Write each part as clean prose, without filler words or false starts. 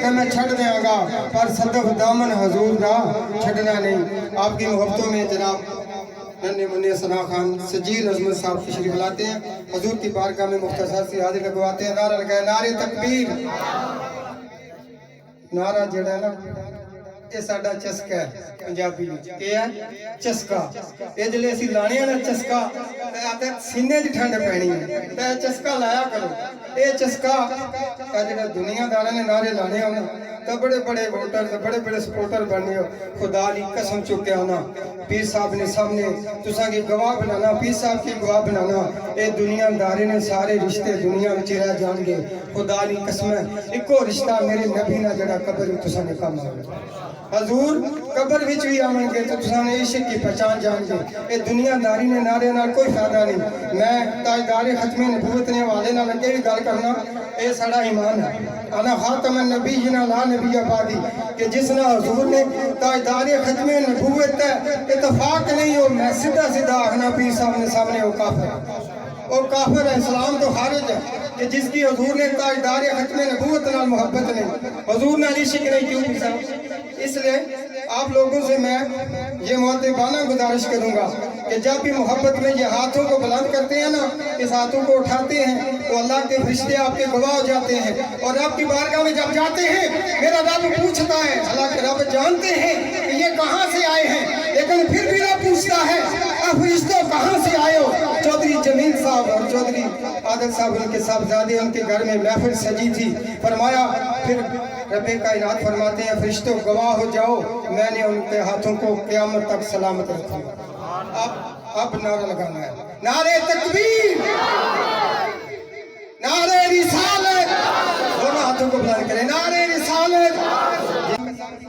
کہ میں چھڑ دیاں گا پر صدف دامن حضور دا چھڑنا نہیں۔ آپ کی محبتوں میں جناب ننھے منّے ثنا خان سجیر عظمت صاحب تشریف لاتے ہیں، حضور کی بارگاہ میں مختصر سی حاضر لگواتے ہیں۔ نعرہ لگائے نعرہ تکبیر۔ نعرہ جڑا ہے نا یہ ساڈا چسکا ہے پنجابی یہ ہے چسکا، یہ جلے اسی لانے ہیں نا چسکا تے سینے دی ٹھنڈ پینی ہے تے چسکا لایا کرو۔ یہ چسکا جڑا دنیا داراں نے نعرے لانے ہونا تو بڑے بڑے ووٹر بڑے بڑے سپورٹر بننے ہو، خدا دی قسم چکے ہونا پیر صاحب نے سامنے تساں کی گواہ بنانا، پیر صاحب کی گواہ بنانا، اے دنیا دارے نے سارے رشتے دنیا وچ رہ جان گے۔ خدا دی قسم ہے ایکو رشتہ میرے نبی نہ جڑا قبر وچ تساں نے کام آوے، حضور قبر وچ بھی آون گے تو تساں نے عشق کی پہچان جان گے۔ اے دنیا داری نے نعرے نال کوئی فائدہ نہیں۔ میں تاجدار ختم نبوت نے حوالے نال اگے بھی گل کرنا، اے ساڈا ایمان ہے۔ انا خاتم النبیین لا نبی بعدی کہ جس نے حضور نے تاجدار ختم نبوت اتفاق نہیں ہو، میں سیدھا سیدھا آخنا پیر صاحب نے سامنے وہ کافر ہے، وہ کافر ہے، اسلام تو خارج ہے کہ جس کی حضور نے تاجدار ختم نبوت نال محبت نہیں، حضور نال عشق نہیں۔ کیوں پیر صاحب؟ اس لیے آپ لوگوں سے میں یہ مؤدبانہ گزارش کروں گا کہ جب بھی محبت میں یہ ہاتھوں کو بلند کرتے ہیں نا، اس ہاتھوں کو اٹھاتے ہیں تو اللہ کے فرشتے آپ کے گواہ ہو جاتے ہیں، اور رب کی بارگاہ میں جب جاتے ہیں میرا رب پوچھتا ہے، حالانکہ رب جانتے ہیں کہ یہ کہاں سے آئے ہیں، لیکن پھر بھی رب پوچھتا ہے آپ فرشتوں کہاں سے آئے ہو؟ چودھری جمیل صاحب اور چودھری عادل صاحب ان کے صاحبزادے ان کے گھر میں محفل سجی تھی، فرمایا پھر رب کائنات فرماتے ہیں فرشتوں گواہ ہو جاؤ میں نے ان کے ہاتھوں کو قیامت تک سلامت رکھا۔ اب نعرہ لگانا ہے، نعرہ تکبیر، نعرہ رسالت، دونوں ہاتھوں کو بلند کریں، نعرہ رسالت۔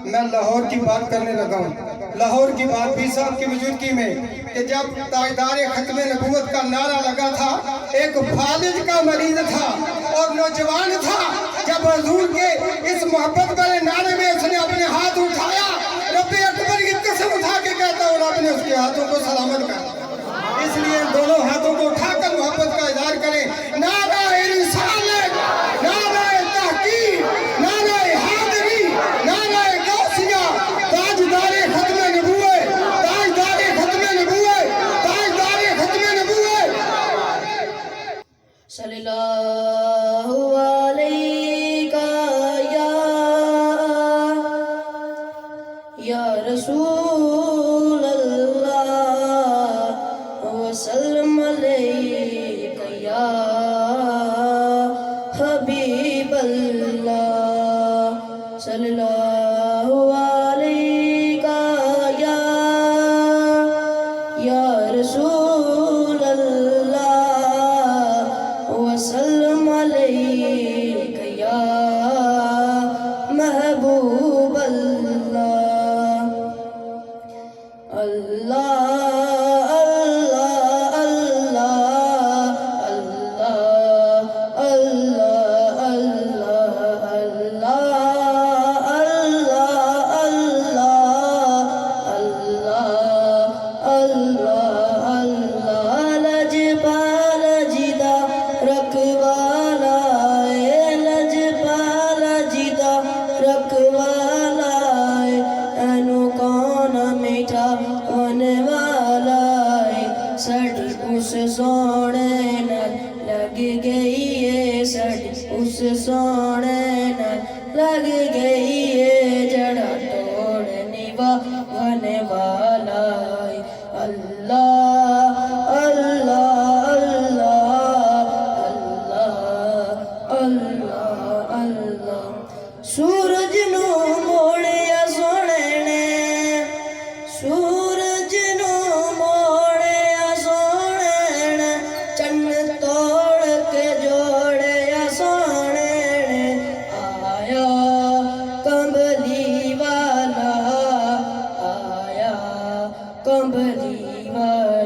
میں لاہور کی بات کرنے لگا ہوں، لاہور کی بات پیر صاحب کی موجودگی میں کہ جب تاجدار ختم نبوت کا نعرہ لگا تھا، ایک فالج کا مریض تھا اور نوجوان تھا، جب حضور کے اس محبت والے نعرے میں اس نے اپنے ہاتھ اٹھایا، رب اکبر کی قسم اٹھا کے کہتا ہوں رب نے اس کے ہاتھوں کو سلامت کر دیا۔ اس لیے دونوں ہاتھوں کو اٹھا کر محبت کا اظہار کریں، نعرہ رسالت، نعرہ تحقیق، نعرہ حیدری، نعرہ غوثیہ، تاجدار ختم نبوت، تاجدار ختم نبوت، تاجدار ختم نبوت۔ صلی اللہ علیہ یا رسول اللہ وسلم علیک یا حبیب اللہ۔ صلی اللہ علیہ یا رسول اللہ وسلم علیک یا محبوب اللہ۔ اللہ اللہ اللہ اللہ اللہ اللہ اللہ اللہ اللہ اللہ لجپال جدا رکھوالا اے لجپال جدا رکھوالا اینو کون میٹھا ہونے والا ہے، سڑ اس سونے نال لگ گئی ہے، سڑ اس سونے نال لگ گئی ہے، جڑا توڑنے ہونے والا ہے۔ اللہ اللہ اللہ اللہ اللہ۔ سورج نو موڑیا سونے نے، سورج نو موڑیا سونے نے، چن توڑ کے جوڑیا سونے نے، آیا کمبلی والا، آیا کمبلی والا۔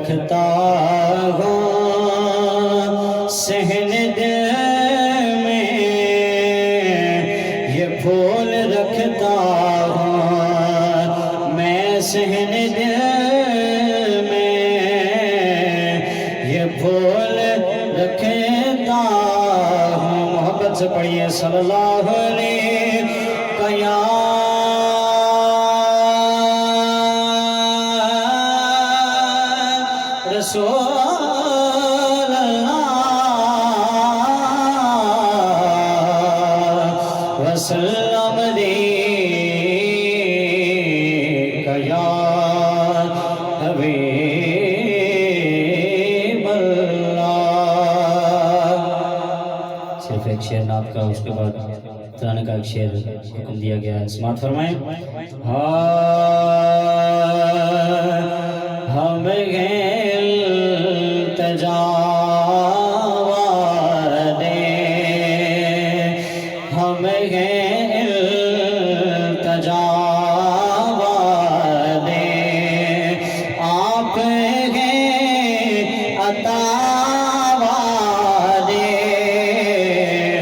رکھتا ہوں صحن دل میں یہ پھول رکھتا ہوں میں صحن دل میں یہ پھول رکھتا ہوں محبت سے پڑھیے صلی اللہ علیہ رسول اللہ وسلم علیک یا حبیب اللہ۔ صرف ایک شعر نعت کا، اس کے بعد ترانے کا ایک شعر حکم دیا گیا ہے، سماعت فرمائیں۔ ہم ہم التجا والے آپ ہیں عطا والے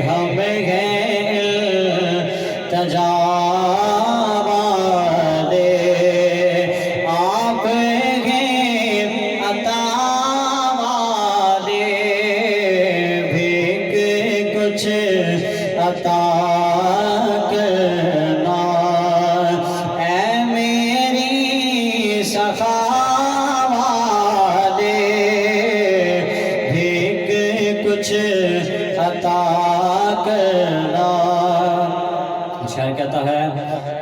ہم ہیں التجا والے آپ ہیں عطا والے بھیک کچھ عطا کرنا اے میری سخا والے بھیک کچھ عطا کرنا۔ شاعر کہتا ہے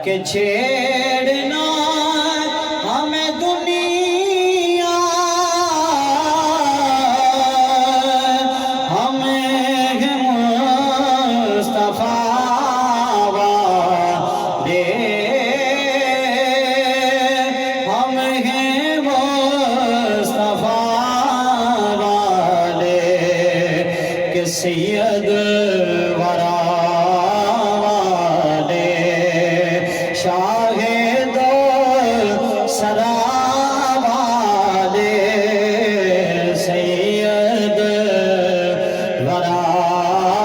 کہ چھیڑنا ہمیں دنیا ہمیں مصطفیٰ والے ہم ہیں مصطفیٰ والے کہ سید ورا والے شاہ دو سرا والے سید ورا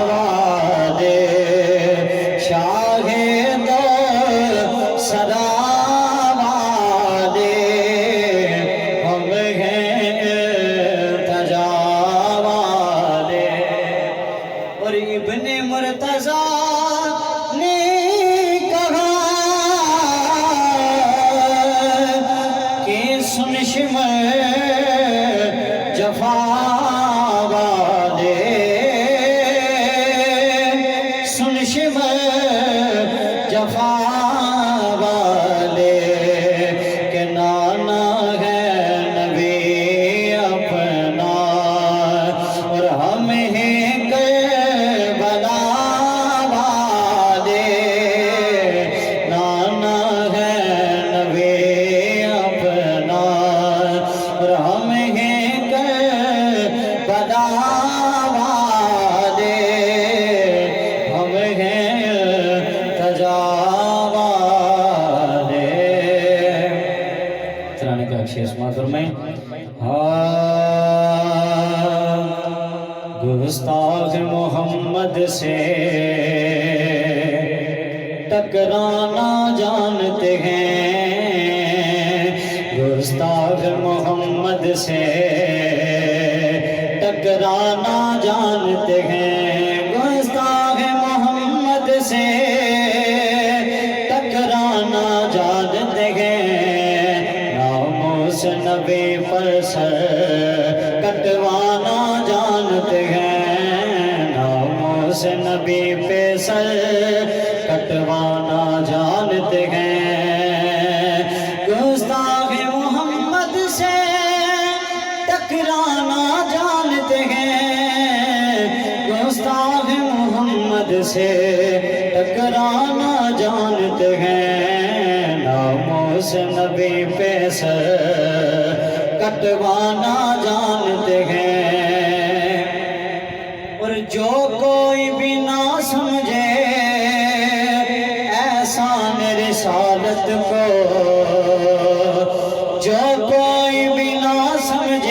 والے شاہ دو سرا والے ہم ہیں التجا والے۔ اور ابن مرتضیٰ نے کہا کہ سن شمر جفا والے سن شمر جفا والے کہ نانا ہے نبی اپنا اور ہم ہیں کربلا والے نانا ہے نبی اپنا اور ہم ہیں کربلا والے ہم ہیں التجا والے۔ ترانے کا ایک شعر سماعت فرمائیں۔ گستاخ محمد سے ٹکرانا جانتے ہیں گستاخ محمد سے ٹکرانا جانتے ہیں گستاخ محمد سے ٹکرانا جانتے ہیں ناموس نبی پر سر کٹوانا جانتے ہیں ناموس نبی پہ سر کٹوانا جانتے ہیں گستاخ محمد سے ٹکرانا جانتے ہیں گستاخ محمد سے ٹکرانا جانتے ہیں ناموس نبی پہ سر کٹوانا جانتے ہیں۔ اور جو کوئی بھی نہ سمجھے احسان رسالت کو جو کوئی بھی نہ سمجھے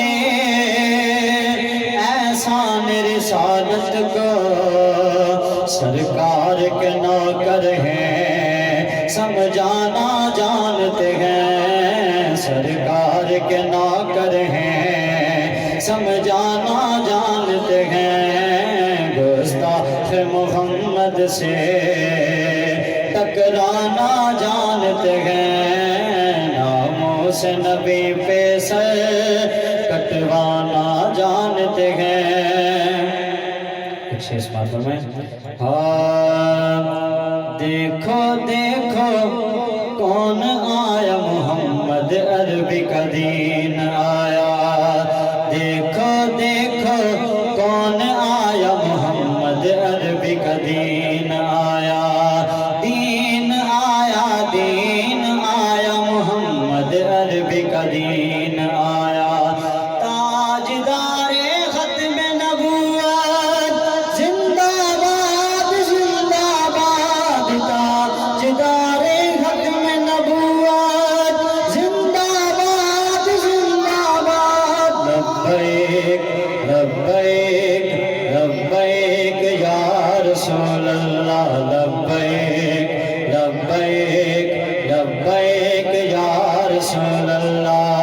نوکر ہیں سمجھانا جانتے ہیں سرکار کے نوکر ہیں سمجھانا جانتے ہیں گستاخ محمد سے ٹکرانا جانتے ہیں ناموں سے نبی پہ سر کٹوانا جانتے ہیں ایک شیئر سماعت فرمائیں دیکھو دیکھو کون آیا محمد عربی کا دین آیا دیکھو دیکھو کون آیا محمد عربی کا دین آیا دین آیا دین آیا محمد عربی کا دین آیا تاجدار ختم نبوت زندہ باد زندہ باد تاجدار ختم نبوت زندہ باد زندہ باد لبیک لبیک لبیک یا رسول اللہ لبیک لبیک لبیک یا رسول اللہ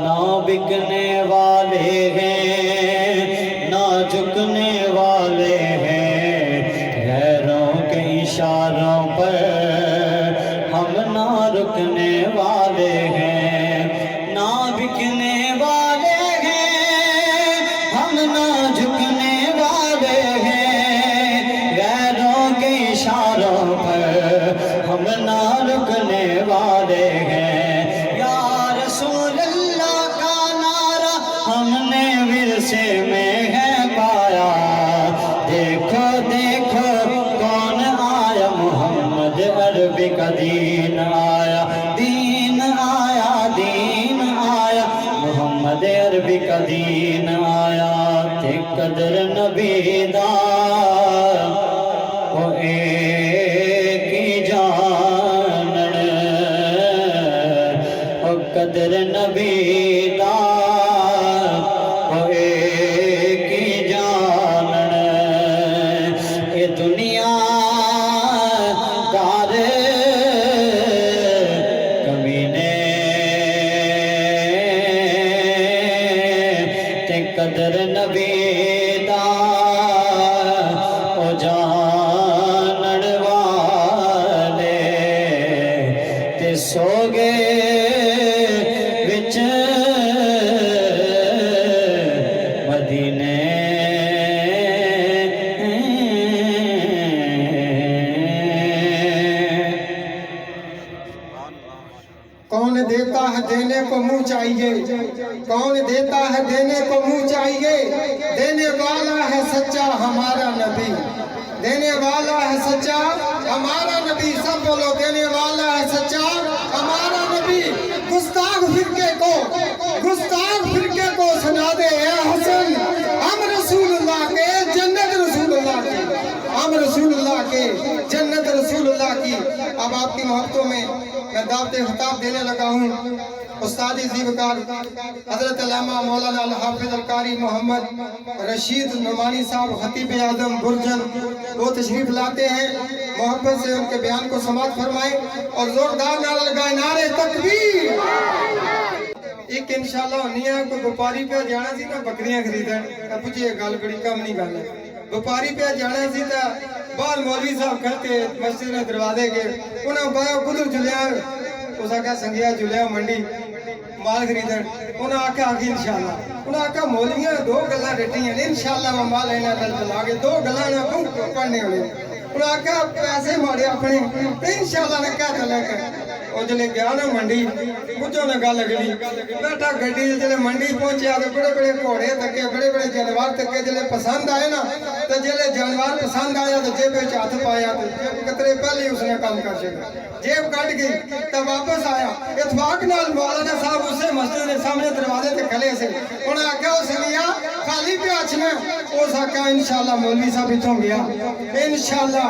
نہ بکنے والے ہیں نہ جھکنے والے ہیں غیروں کے اشاروں پر ہم نہ رکنے والے ہیں نہ بکنے والے ہیں ہم نہ جھکنے والے ہیں غیروں کے اشاروں پر ہم نہ رکنے والے ہیں یا رسول اللہ کا نعرہ ہم نے ورثے میں ہے پایا دیکھو دیکھو کون آیا محمد عربی کا دین آیا دین آیا دین آیا محمد عربی کا دین آیا تے قدر نبی دا او ایک ہی جانن او قدر نبی دا او ایک ہی جانن اے دنیا دار کمینے تے قدر نبی دا او جانن والے تے سو گئے وچ مدینے کون دیتا ہے دینے کو منہ چاہیے کون دیتا ہے دینے کو منہ چاہیے دینے والا ہے سچا ہمارا نبی دینے والا ہے سچا ہمارا نبی سب بولو دینے والا ہے سچا ہمارا نبی گستاخ فرقے کو سنا دے اے حسن ہم رسول اللہ کے جنت رسول اللہ کی ہم رسول اللہ کے جنت رسول اللہ کی اب آپ کی محبتوں میں دعوت خطاب دینے لگا ہوں استاد زیوکار حضرت علامہ مولانا الحافظ القاری محمد رشید نعمانی صاحب خطیب اعظم برجن وہ تشریف لاتے ہیں محبت سے ان کے بیان کو سماعت فرمائیں اور زوردار نعرہ لگائیں نعرہ تکبیر ایک انشاءاللہ نیا کوئی وپاری پہ جانا سی نا بکریاں خریدن اب پوچھئے گل بڑی کم نہیں گل ہے وپاری پہ جانا سی تا باہر مولوی صاحب کھلتے مسجد نے دروازے کے انہوں بایا قدر جلیا اس آکھا سنگیا جلیا منڈی مال خریدن انہوں آکھا آگی انشاءاللہ انہوں آکھا مولیاں دو گلہ رٹی ہیں انشاءاللہ میں مال اینا دل بلا کے دو گلہ نہ کون پڑھنے ہونے انہوں آکھا پیسے مارے اپنے انشاءاللہ نے کہا تھا کر وہ جلے گیا نا منڈی مجھو نے گل اگلی بیٹھا گھڑی جلے منڈی پہنچے آگے بڑے بڑے گھوڑے تکے بڑے بڑے جانوار تکے جلے پسند آئے نا تو جلے جانوار پسند آیا تو جیب پہ ہاتھ پایا تو جیب کترے پہلے اس نے کام کر چکا جیب کٹ گئی تو واپس آیا اتفاق نال مولانا صاحب اسے مسجد کے سامنے دروازے تے کھلے سے انہیں آکھا اس لیا خالی پہ اچھنا اس آکھا انشاءاللہ مولوی صاحب اتھوں گیا انشاءاللہ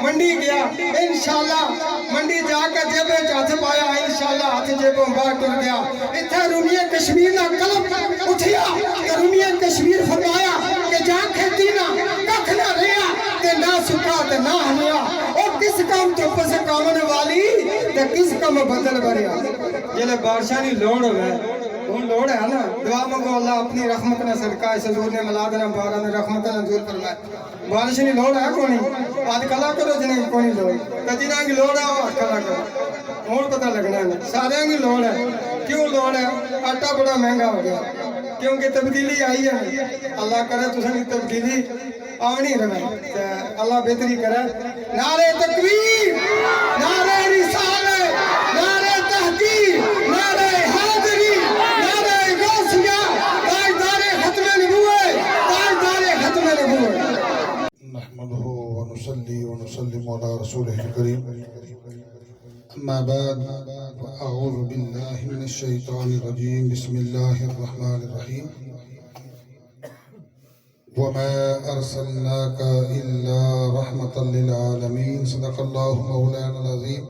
منڈی گیا انشاءاللہ منڈی جا کے جیب پہ ہاتھ پایا انشاءاللہ ہاتھ جیبوں باہر ٹر گیا اتھا رومیہ کشمیر نہ قلم اٹھیا کہ رومیہ کشمیر فرمایا کہ جا کھیتی نہ ککھ نہ رہا کہ نہ سکا تے نہ ہمیا او کس کام تو پس کامن والی تے کس کام بدل بریا جلے بادشاہ دی لوڑ ہوے ہن لوڑ ہے نا دعا منگو اللہ اپنی رحمت نہ صدقہ اس حضور نے ملاد نہ بارہ نے رحمت نہ دور فرمائے بارش دی لوڑ ہے کونی آج کلا کرو جنے کونی لوڑ تے جنہاں دی لوڑ ہے او کلا کرو ہن پتہ لگنا ہے سارے دی لوڑ ہے کیوں لوڑ ہے آٹا بڑا مہنگا ہو گیا کیونکہ تبدیلی آئی ہے اللہ کرے تساں تبدیلی آنی رہے اللہ بہتری کرے نعرہ تکبیر نعرہ رسالت نعرہ تحقیق نعرہ حاضری نعرہ غوثیہ تاجدار ختم نبوت تاجدار ختم نبوت نحمده ونصلي ونسلم على رسوله الكريم أما بعد أعوذ بالله من الشيطان الرجيم بسم الله الرحمن الرحيم وما أرسلناك إلا رحمة للعالمين صدق الله مولانا العظيم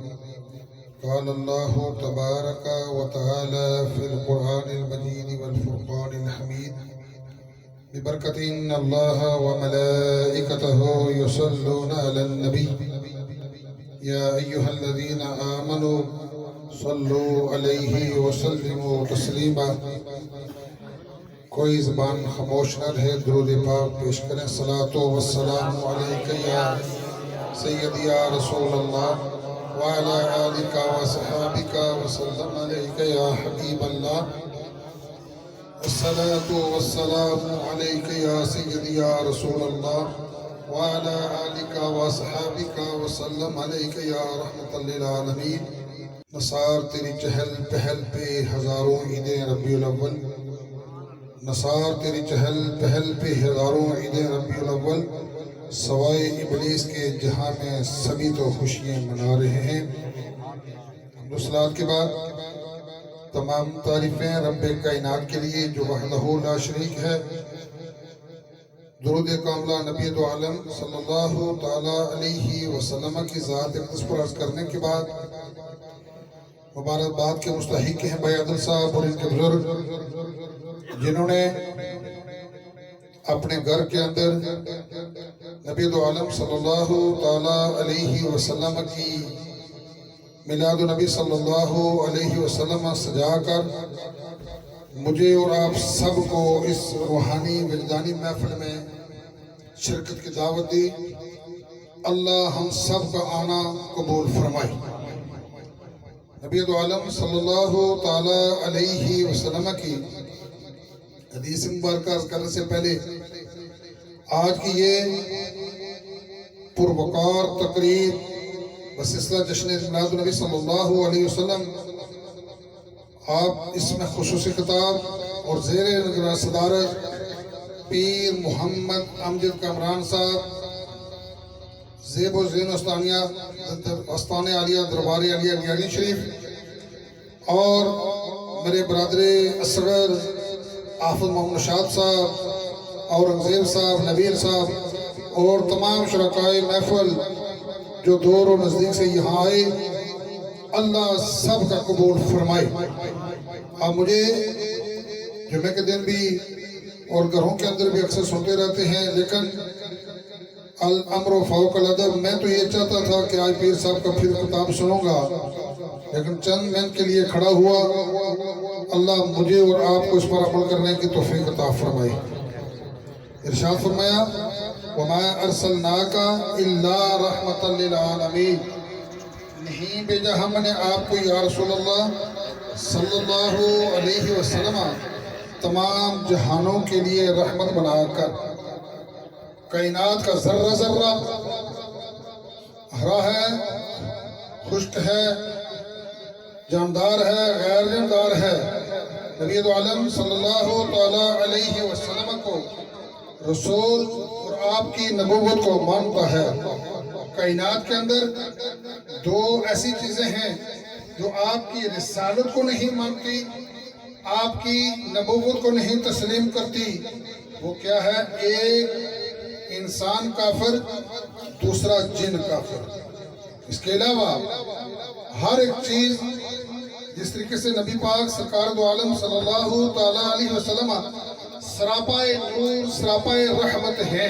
قال الله تبارك وتعالى في القرآن المجيد والفرقان الحميد ببركة إن الله وملائكته يصلون على النبي يا أيها الذين آمنوا صلوا عليه وسلموا تسليما کوئی زبان خاموش نہ رہے درود پاک پیش کریں صلاۃ و السلام علیک یا سید یا رسول اللہ وعلی آلک و صحابک وسلم علیک یا حبیب اللہ الصلاۃ والسلام علیک یا سید یا رسول اللہ وعلی آلک و صحابک وسلم علیک یا رحمت للعالمین نثار تیری چہل پہل پہ ہزاروں عیدیں ربیع الاول نثار تیری چہل پہل پہ ہزاروں عیدیں ربیع الاول سوائے ابلیس کے جہاں میں سبھی تو خوشیاں منا رہے ہیں صلوات کے بعد تمام تعریفیں رب کائنات کے لیے جو وحدہ لا شریک ہے درود کاملہ نبی دو عالم صلی اللہ تعالی علیہ وسلم کی ذات اقدس پر عرض کرنے کے بعد مبارکباد کے مستحق ہیں بھائی عادل صاحب اور ان کے بزرگ جنہوں نے اپنے گھر کے اندر نبی دو عالم صلی اللہ تعالی علیہ وسلم کی میلاد نبی صلی اللہ علیہ وسلم سجا کر مجھے اور آپ سب کو اس روحانی وجدانی محفل میں شرکت کی دعوت دی اللہ ہم سب کا آنا قبول فرمائے نبی دو عالم صلی اللہ تعالی علیہ وسلم کی حدیث مبارکہ عرض کرنے سے پہلے آج کی یہ پروقار تقریب و سلسلہ جشن میلاد النبی صلی اللہ علیہ وسلم آپ اس میں خصوصی خطاب اور زیر صدارت پیر محمد امجد کامران صاحب زیب و زین استان عالیہ دربار عالیہ گیانی شریف اور میرے برادر اصغر آفت محمد نشاد صاحب اورنگزیب صاحب نبیر صاحب اور تمام شرکائے محفل جو دور و نزدیک سے یہاں آئے اللہ سب کا قبول فرمائے آپ مجھے جمعہ کے دن بھی اور گھروں کے اندر بھی اکثر سنتے رہتے ہیں لیکن الامر فوق الادب میں تو یہ چاہتا تھا کہ آج پیر صاحب کا پھر خطاب سنوں گا لیکن چند منٹ کے لیے کھڑا ہوا اللہ مجھے اور آپ کو اس پر عمل کرنے کی توفیق عطا فرمائے ارشاد فرمایا وَمَا أَرْسَلْنَاكَ إِلَّا رَحْمَةً لِلْعَالَمِينَ نہیں بھیجا ہم نے آپ کو یا رسول اللہ صلی اللہ علیہ وسلم تمام جہانوں کے لیے رحمت بنا کر کائنات کا ذرہ ذرہ ہرا ہے خشک ہے جاندار ہے غیر جاندار ہے نبی عالم صلی اللہ تعالی علیہ وسلم کو رسول اور آپ کی نبوت کو مانتا ہے کائنات کے اندر دو ایسی چیزیں ہیں جو آپ کی رسالت کو نہیں مانتی آپ کی نبوت کو نہیں تسلیم کرتی وہ کیا ہے ایک انسان کافر دوسرا جن کافر اس کے علاوہ ہر ایک چیز جس طریقے سے نبی پاک سرکار دو عالم صلی اللہ تعالی علیہ وسلم سراپائے نور سراپائے رحمت ہیں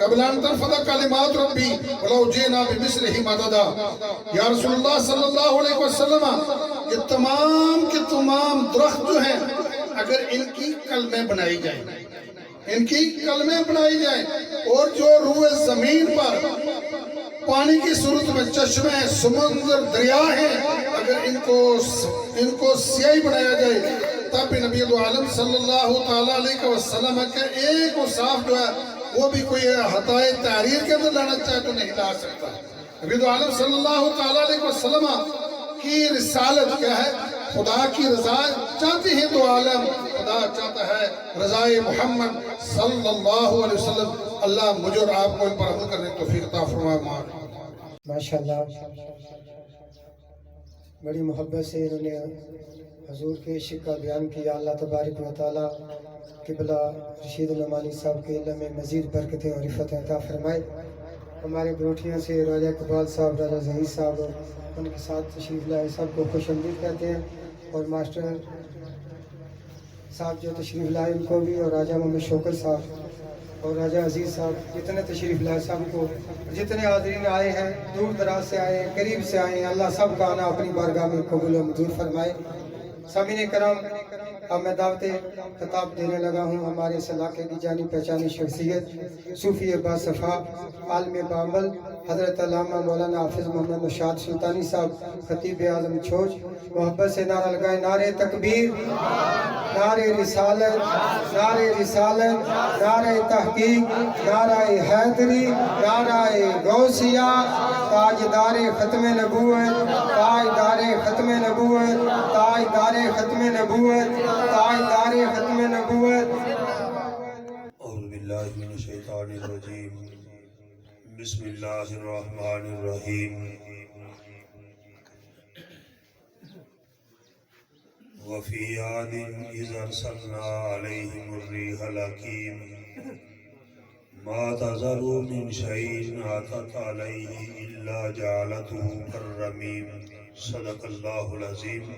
قبل ان تنفذ کلمات ربی ولو جئنا بمثلہ مددا. یا رسول اللہ صلی اللہ علیہ وسلم یہ تمام کے تمام درخت جو ہیں اگر ان کی کلمیں بنائی جائیں، ان کی کلمیں بنائی جائیں، اور جو روح زمین پر پانی کی صورت میں چشمے، سمندر، دریا ہیں، اگر ان کو سیاہی بنایا جائے تب بھی نبی عالم صلی اللہ تعالیٰ علیہ وسلم کے ایک صاف جو ہے وہ بھی کوئی حتائے تحریر کے اندر لانا چاہے تو نہیں لا سکتا. نبی عالم صلی اللہ تعالیٰ علیہ وسلم کی رسالت کیا ہے؟ خدا کی رضا چاہتے ہیں تو عالم، خدا چاہتا ہے رضائے محمد صلی اللہ علیہ وسلم. اللہ مجھے اور آپ کو ان پر عمل کرنے کی توفیق عطا فرمائے. ماشاءاللہ بڑی محبت سے انہوں نے حضور کے عشق کا بیان کیا. اللہ تبارک و تعالیٰ قبلہ رشید نعمانی صاحب کے علم میں مزید برکتیں اور عفت عطا فرمائے. ہمارے بروٹھیوں سے راجہ اقبال صاحب، راجہ ظہیر صاحب اور ان کے ساتھ تشریف لائے سب کو خوش آمدید کہتے ہیں، اور ماسٹر صاحب جو تشریف لائے ان کو بھی، اور راجہ محمد شوکت صاحب اور راجہ عزیز صاحب، جتنے تشریف لائے سب کو، جتنے حاضرین آئے ہیں دور دراز سے آئے ہیں، قریب سے آئے ہیں، اللہ سب کا آنا اپنی بارگاہ میں قبول و منظور فرمائے. سامعین کرام، اب میں دعوت خطاب دینے لگا ہوں ہمارے اس علاقے کی جانی پہچانی شخصیت صوفی باصفا، عالم بامبل، حضرت علامہ مولانا حافظ محمد نشاط سلطانی صاحب، خطیب اعظم چھوچ. محبت سے نعرہ لگائیں: نعرہ تکبیر، نعرہ رسالت، نعرہ رسالت، نعرہ تحقیق، نعرہ حیدری، نعرہ غوثیہ. تاجدار ختم نبوت، تاجدار ختم نبوت، تاجدار ختم نبوت، تاجدار ختم نبوت. اعوذ باللہ من الشیطان الرجیم. بسم اللہ الرحمن الرحیم. وفی عاد اذ ارسلنا علیہم الریح الحکیم ما تذر من شیء اتت علیہ الا جعلته کالرمیم. صدق اللہ العظیم.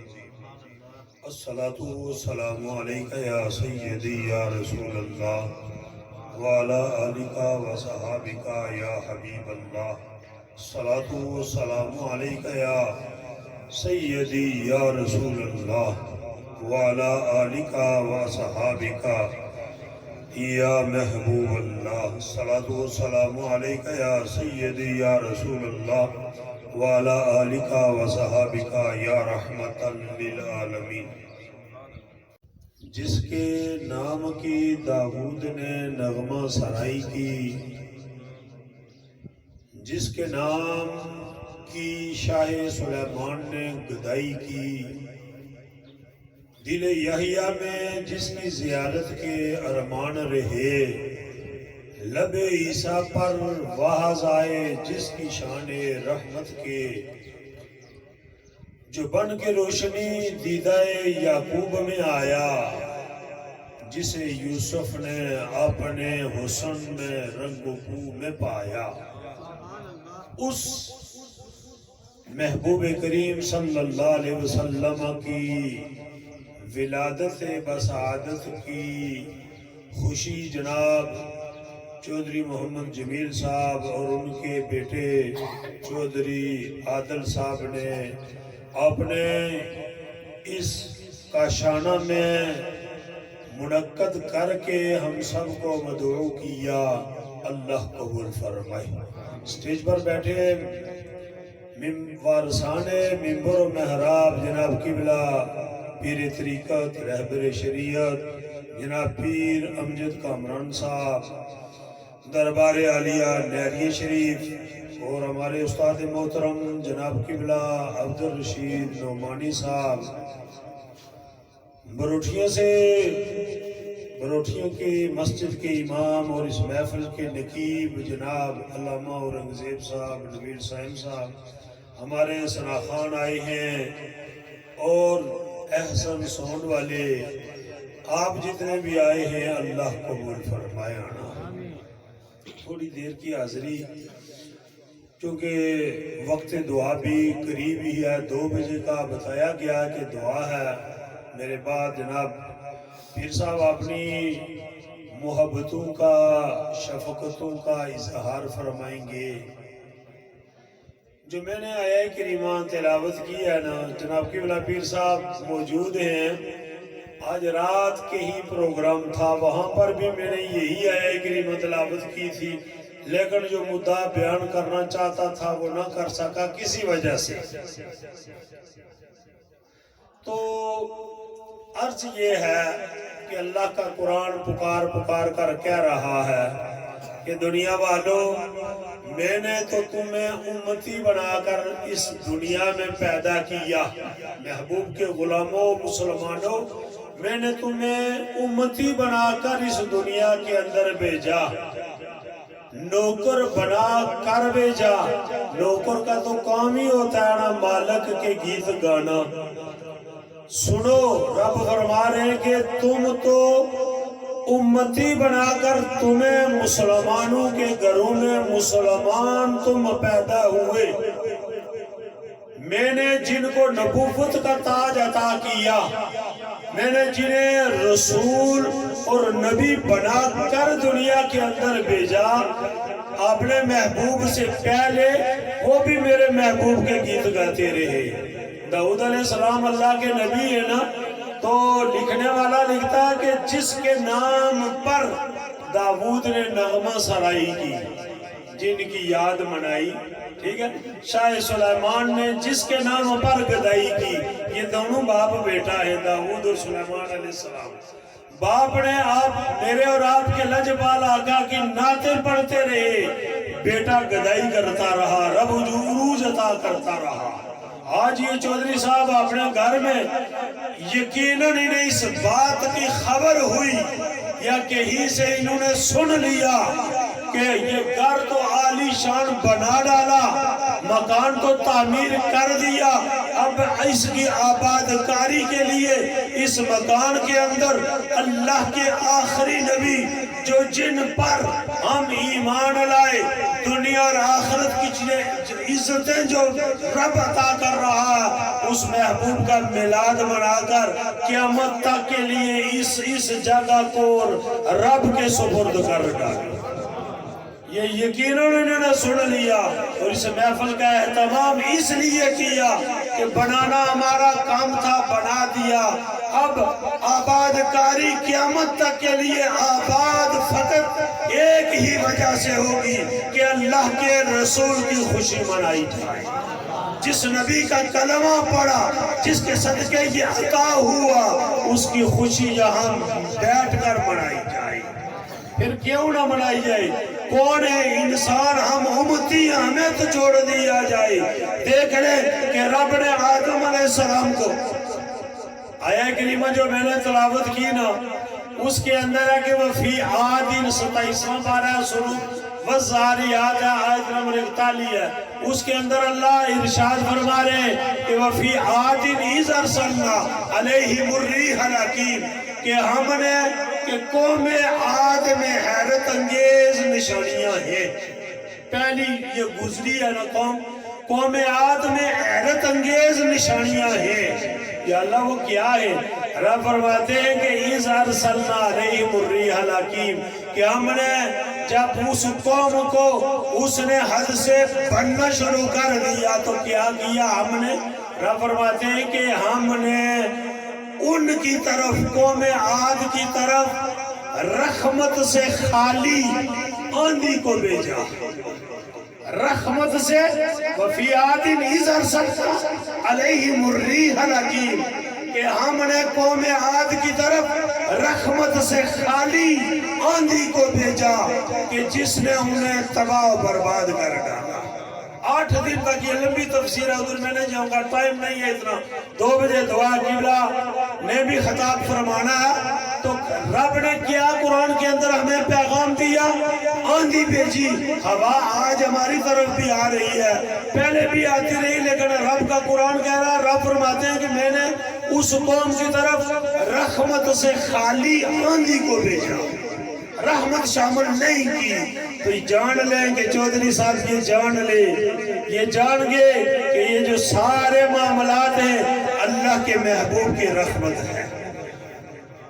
الصلاۃ والسلام علیک یا سیدی یا رسول اللہ وعلی آلک وصحابک یا حبیب اللہ. الصلاۃ والسلام علیک یا سیدی یا رسول اللہ وعلی آلک وصحابک یا محبوب اللہ. الصلاۃ والسلام علیک یا سیدی یا رسول اللہ وعلی آلک وصحابک یا رحمۃ للعالمین. جس کے نام کی داؤد نے نغمہ سرائی کی، جس کے نام کی شاہ سلیمان نے گدائی کی، دل یحییٰ میں جس کی زیارت کے ارمان رہے، لب عیسیٰ پر واحظ آئے جس کی شان رحمت کے، جو بن کے روشنی دیدہ یعقوب میں آیا، جسے یوسف نے اپنے حسن میں رنگ و بو میں پایا. اس محبوب کریم صلی اللہ علیہ وسلم کی ولادت بسعادت کی خوشی جناب چودھری محمد جمیل صاحب اور ان کے بیٹے چودھری عادل صاحب نے اپنے اس کاشانہ میں منعقد کر کے ہم سب کو مدعو کیا. اللہ قبول فرمائے. اسٹیج پر بیٹھے وارثان ممبر و محراب جناب قبلہ پیر طریقت رہبر شریعت جناب پیر امجد کامران صاحب، دربار عالیہ نیریہ شریف، اور ہمارے استاد محترم جناب قبلہ عبد الرشید نعمانی صاحب، بروٹھیوں کی مسجد کے امام اور اس محفل کے نقیب جناب علامہ اورنگزیب صاحب، نویر صاحب صاحب، ہمارے ثنا خان آئے ہیں، اور احسن سونڈ والے، آپ جتنے بھی آئے ہیں اللہ قبول فرمائے. آنا تھوڑی دیر کی حاضری، کیونکہ وقت دعا بھی قریب ہی ہے. 2 بجے کا بتایا گیا کہ دعا ہے. میرے بعد جناب پیر صاحب اپنی محبتوں کا شفقتوں کا اظہار فرمائیں گے۔ جو میں نے آیہ کریمہ تلاوت کی ہے نا، جناب قبلہ پیر صاحب موجود ہیں، آج رات کے ہی پروگرام تھا، وہاں پر بھی میں نے یہی آیہ کریمہ تلاوت کی تھی، لیکن جو مدعا بیان کرنا چاہتا تھا وہ نہ کر سکا کسی وجہ سے۔ تو عرض یہ ہے کہ اللہ کا قرآن پکار پکار کر کہہ رہا ہے کہ دنیا والوں، میں نے تو تمہیں امتی بنا کر اس دنیا میں پیدا کیا، محبوب کے غلاموں مسلمانوں، میں نے تمہیں امتی بنا کر اس دنیا کے اندر بھیجا، نوکر بنا کر بھیجا۔ نوکر کا تو کام ہی ہوتا ہے نا مالک کے گیت گانا۔ سنو، رب فرما رہے ہیں کہ تم تو امتی بنا کر تمہیں مسلمانوں کے گھروں میں مسلمان تم پیدا ہوئے، میں نے جن کو نبوت کا تاج عطا کیا، میں نے جنہیں رسول اور نبی بنا کر دنیا کے اندر بھیجا، اپنے محبوب سے پہلے وہ بھی میرے محبوب کے گیت گاتے رہے۔ داؤد علیہ السلام اللہ کے نبی ہے نا، تو لکھنے والا لکھتا ہے کہ جس کے نام پر داؤد نے نغمہ سرائی کی، جن کی یاد منائی، ٹھیک ہے، شاہ سلیمان نے جس کے نام پر گدائی کی، یہ دونوں باپ بیٹا ہے، داؤد اور سلیمان علیہ السلام۔ باپ نے میرے اور آپ کے لجپال آقا کی نعتیں پڑھتے رہے، بیٹا گدائی کرتا رہا، رب عروج عطا کرتا رہا۔ آج یہ چودھری صاحب اپنے گھر میں یقیناً انہیں اس بات کی خبر ہوئی یا کہیں سے انہوں نے سن لیا کہ یہ گھر تو عالی شان بنا ڈالا، مکان تو تعمیر کر دیا، اب اس کی آباد کاری کے لیے اس مکان کے اندر اللہ کے آخری نبی جو جن پر ہم ایمان لائے، دنیا اور آخرت کی عزتیں جو رب عطا کر رہا ہے، اس محبوب کا میلاد منا کر قیامت تک کے لیے اس جگہ کو رب کے سپرد کر ڈالا۔ یہ یقیناً انہوں نے سن لیا اور اس محفل کا اہتمام اس لیے کیا کہ بنانا ہمارا کام تھا، بنا دیا، اب آباد کاری قیامت تک کے لیے آباد فقط ایک ہی وجہ سے ہوگی کہ اللہ کے رسول کی خوشی منائی جائے۔ جس نبی کا کلمہ پڑا، جس کے صدقے یہ عطا ہوا، اس کی خوشی یہاں بیٹھ کر منائی جائے۔ پھر کیوں نہ منائی جائے؟ کون ہے انسان؟ ہم امتی، ہمیں تو چھوڑ دیا جائے۔ دیکھ لیں کہ رب نے آدم علیہ السلام کو، آیہ کریمہ جو میں نے تلاوت کی نا، اس کے اندر ہے کہ وفی عادٍ 27واں پارہ سورۃ والذاریات آیت نمبر 41 ہے، اس کے اندر اللہ ارشاد فرما رہے ہیں کہ وفی عادٍ اذ ارسلنا علیہم الریح الحکیم، کہ ہم نے کہ قوم عاد میں حیرت انگیز نشانیاں ہیں۔ پہلی یہ گزری ہے نا قوم عاد میں حیرت انگیز نشانیاں ہیں۔ یا اللہ وہ کیا ہے؟ رب فرماتے ہیں کہ اِذْ أَرْسَلْنَا عَلَيْهِمُ الرِّيحَ الْحَكِيمَ، کہ ہم نے جب اس قوم کو اس نے حد سے بڑھنا شروع کر دیا تو کیا کیا ہم نے؟ رب فرماتے ہیں کہ ہم نے ان کی طرف، قوم عاد کی طرف رحمت سے خالی آندھی کو بھیجا۔ رحمت سے وفی عادٍ اِذْ أَرْسَلْنَا عَلَيْهِمُ الرِّيحَ الْحَكِيمَ، کہ ہم نے قوم عاد کی طرف رحمت سے خالی آندھی کو بھیجا کہ جس نے انہیں تباہ و برباد کر ڈالا۔ 8 دن تک یہ لمبی تفسیر ہے، ادھر میں نہیں جاؤں گا، ٹائم نہیں ہے اتنا۔ 2 بجے دعا قبلہ نے بھی خطاب فرمانا ہے، تو رب نے کیا قرآن کے اندر ہمیں پیغام دیا؟ آندھی بھیجی۔ ہوا آج ہماری طرف بھی آ رہی ہے، پہلے بھی آتی رہی، لیکن رب کا قرآن کہہ رہا ہے، رب فرماتے ہیں کہ میں نے اس قوم کی طرف رحمت سے خالی آندھی کو بھیجا، رحمت شامل نہیں کی۔ تو یہ جان لیں کہ چودھری صاحب یہ جان لے، یہ جان گے کہ یہ جو سارے معاملات ہیں اللہ کے محبوب کی رحمت ہے۔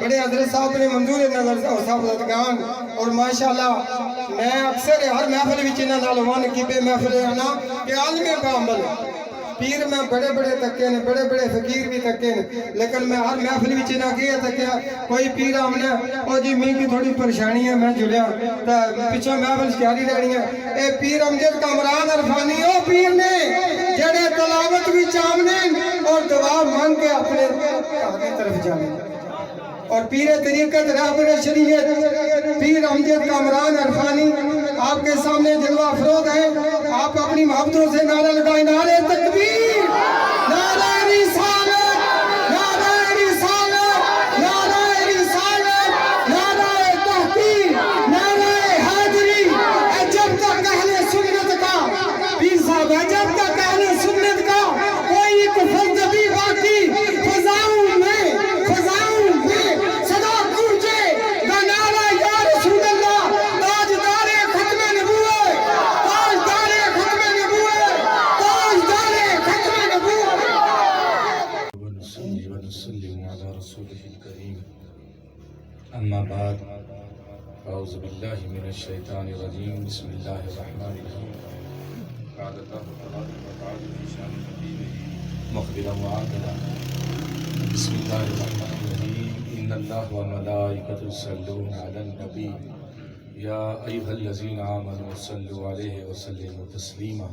بڑے حضرت صاحب نے منظور نظر صاحب زدگان اور ماشاءاللہ میں اکثر ہر محفل وچ انہاں نال ون کی بے محفل آنا کہ عالم کامل پیر میں بڑے بڑے تکے نے بڑے بڑے فقیر بھی تکے نے لیکن میں ہر محفل وچ نہ کیا تکیا کوئی پیر آمنے او جی میں کی تھوڑی پریشانی ہے میں جلیا تے پیچھے محفل جاری رہنی ہے اے پیر امجد کامران عرفانی او پیر نے جڑے تلاوت وچ آمنے اور دعا مانگ کے اپنے آگے طرف جانے اور پیر طریقت رہبر شریعت پیر امجد کامران عرفانی آپ کے سامنے جلوہ افروز ہیں آپ اپنی محبتوں سے نعرہ لگائیں نعرہ تکبیر نعرہ رسالت نعرہ رسالت نعرہ رسالت نعرہ تحقیق نعرہ حاضری جب تک اہل سنت کا پیر صاحب ہے جب تک اہل سنت کا کوئی کفر جبی باقی فضاؤں میں صدا گونجے دا نعرہ یا رسول اللہ تاجدار ختم نبوت تاجدار ختم نبوت تاجدار ختم نبوت ونصلي ونسلم على رسوله الكريم أما بعد أعوذ بالله من الشيطان الرجيم بسم الله الرحمن الرحيم قال الله تبارك وتعالى في شأن نبيه مخبرا وعادلا بسم الله الرحمن الرحيم إن الله وملائكته يصلون على النبي يا أيها الذين آمنوا صلوا عليه وسلموا تسليما